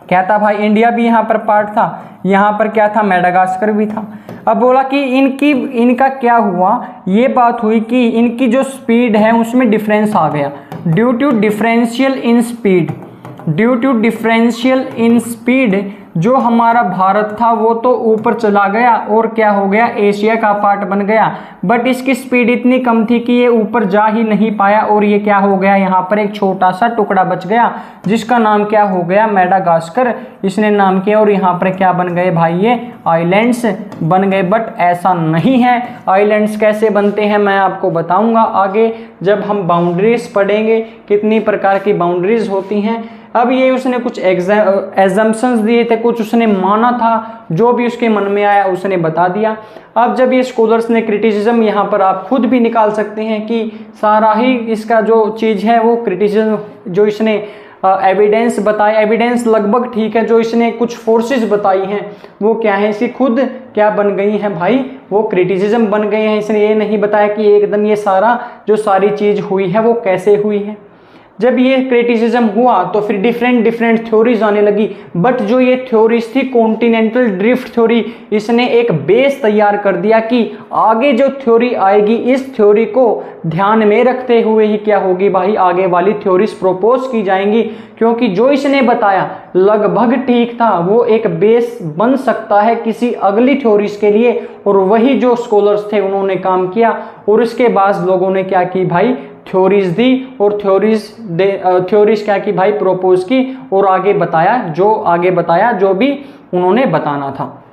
Speaker 1: क्या था भाई, इंडिया भी यहाँ पर पार्ट था, यहाँ पर क्या था, मेडागास्कर भी था। अब बोला कि इनका क्या हुआ, ये बात हुई कि इनकी जो स्पीड है उसमें डिफरेंस आ गया, due to differential in speed. Due to differential in speed जो हमारा भारत था वो तो ऊपर चला गया और क्या हो गया, एशिया का पार्ट बन गया, बट इसकी स्पीड इतनी कम थी कि ये ऊपर जा ही नहीं पाया और ये क्या हो गया, यहाँ पर एक छोटा सा टुकड़ा बच गया जिसका नाम क्या हो गया, मेडागास्कर इसने नाम किया। और यहाँ पर क्या बन गए भाई, ये आइलैंड्स बन गए। बट ऐसा नहीं है, आइलैंड्स कैसे बनते हैं मैं आपको बताऊंगा आगे जब हम बाउंड्रीज पढ़ेंगे, कितनी प्रकार की बाउंड्रीज होती हैं। अब ये उसने कुछ एजम्पशंस दिए थे, कुछ उसने माना था, जो भी उसके मन में आया उसने बता दिया। अब जब ये स्कॉलर्स ने क्रिटिसिज्म, यहाँ पर आप खुद भी निकाल सकते हैं कि सारा ही इसका जो चीज़ है वो क्रिटिसिज्म, जो इसने एविडेंस बताया, एविडेंस लगभग ठीक है, जो इसने कुछ फोर्सेस बताई हैं वो क्या है, इसकी खुद क्या बन गई हैं भाई, वो क्रिटिसिज्म बन गए हैं। इसने ये नहीं बताया कि एकदम ये सारा जो सारी चीज़ हुई है वो कैसे हुई है। जब ये क्रिटिसिज्म हुआ तो फिर डिफरेंट थ्योरीज आने लगी, बट जो ये थ्योरीज थी कॉन्टिनेंटल ड्रिफ्ट थ्योरी, इसने एक बेस तैयार कर दिया कि आगे जो थ्योरी आएगी इस थ्योरी को ध्यान में रखते हुए ही क्या होगी भाई, आगे वाली थ्योरीज प्रोपोज की जाएंगी, क्योंकि जो इसने बताया लगभग ठीक था, वो एक बेस बन सकता है किसी अगली थ्योरीज के लिए। और वही जो स्कॉलर्स थे उन्होंने काम किया और उसके बाद लोगों ने क्या की भाई, थ्योरीज दी और थ्योरीज क्या की भाई, प्रोपोज की और आगे बताया जो भी उन्होंने बताना था।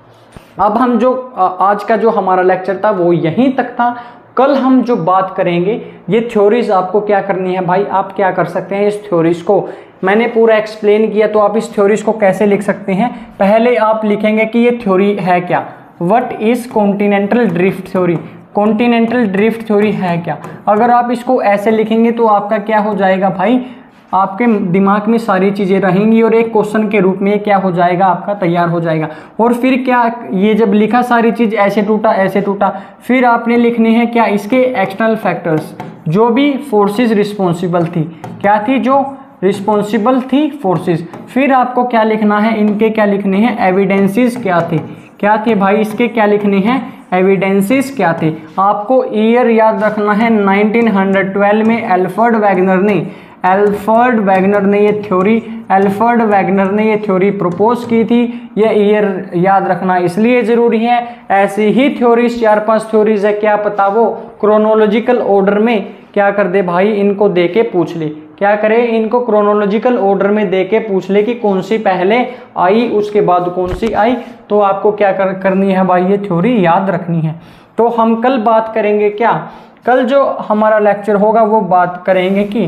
Speaker 1: अब हम जो आज का जो हमारा लेक्चर था वो यहीं तक था। कल हम जो बात करेंगे ये थ्योरीज आपको क्या करनी है भाई, आप क्या कर सकते हैं, इस थ्योरीज को मैंने पूरा एक्सप्लेन किया, तो आप इस थ्योरीज को कैसे लिख सकते हैं। पहले आप लिखेंगे कि ये थ्योरी है क्या, what is continental drift theory, continental drift theory है क्या। अगर आप इसको ऐसे लिखेंगे तो आपका क्या हो जाएगा भाई, आपके दिमाग में सारी चीज़ें रहेंगी और एक क्वेश्चन के रूप में क्या हो जाएगा, आपका तैयार हो जाएगा। और फिर क्या, ये जब लिखा सारी चीज़ ऐसे टूटा, फिर आपने लिखने हैं क्या, इसके एक्सटर्नल फैक्टर्स, जो भी फोर्सेस रिस्पॉन्सिबल थी, क्या थी, जो रिस्पॉन्सिबल थी फोर्सेस। फिर आपको क्या लिखना है, इनके क्या लिखने हैं, एविडेंसेस क्या थे भाई, इसके क्या लिखने हैं, एविडेंसेस क्या थे। आपको ईयर याद रखना है 1912 में एल्फ्रेड वैगनर ने ये थ्योरी प्रपोज की थी। ये ईयर याद रखना इसलिए ज़रूरी है, ऐसी ही थ्योरीज 4-5 थ्योरीज है, क्या पता वो क्रोनोलॉजिकल ऑर्डर में क्या कर दे भाई, इनको दे के पूछ ले, क्या करे, इनको क्रोनोलॉजिकल ऑर्डर में दे के पूछ ले कि कौन सी पहले आई उसके बाद कौन सी आई। तो आपको क्या करनी है भाई, ये थ्योरी याद रखनी है। तो हम कल बात करेंगे क्या, कल जो हमारा लेक्चर होगा वो बात करेंगे कि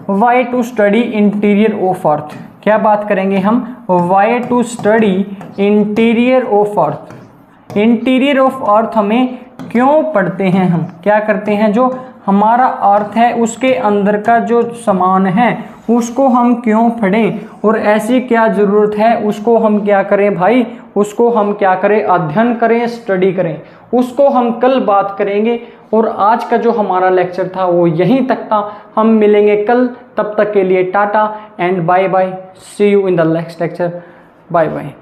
Speaker 1: why to study interior of earth. क्या बात करेंगे हम, why to study interior of earth. Interior of earth हमें क्यों पढ़ते हैं, हम क्या करते हैं, जो हमारा अर्थ है उसके अंदर का जो सामान है उसको हम क्यों पढ़ें और ऐसी क्या ज़रूरत है, उसको हम क्या करें भाई, उसको हम क्या करें, अध्ययन करें, स्टडी करें, उसको हम कल बात करेंगे। और आज का जो हमारा लेक्चर था वो यहीं तक था, हम मिलेंगे कल, तब तक के लिए tata and bye bye, see you in the next lecture, bye bye.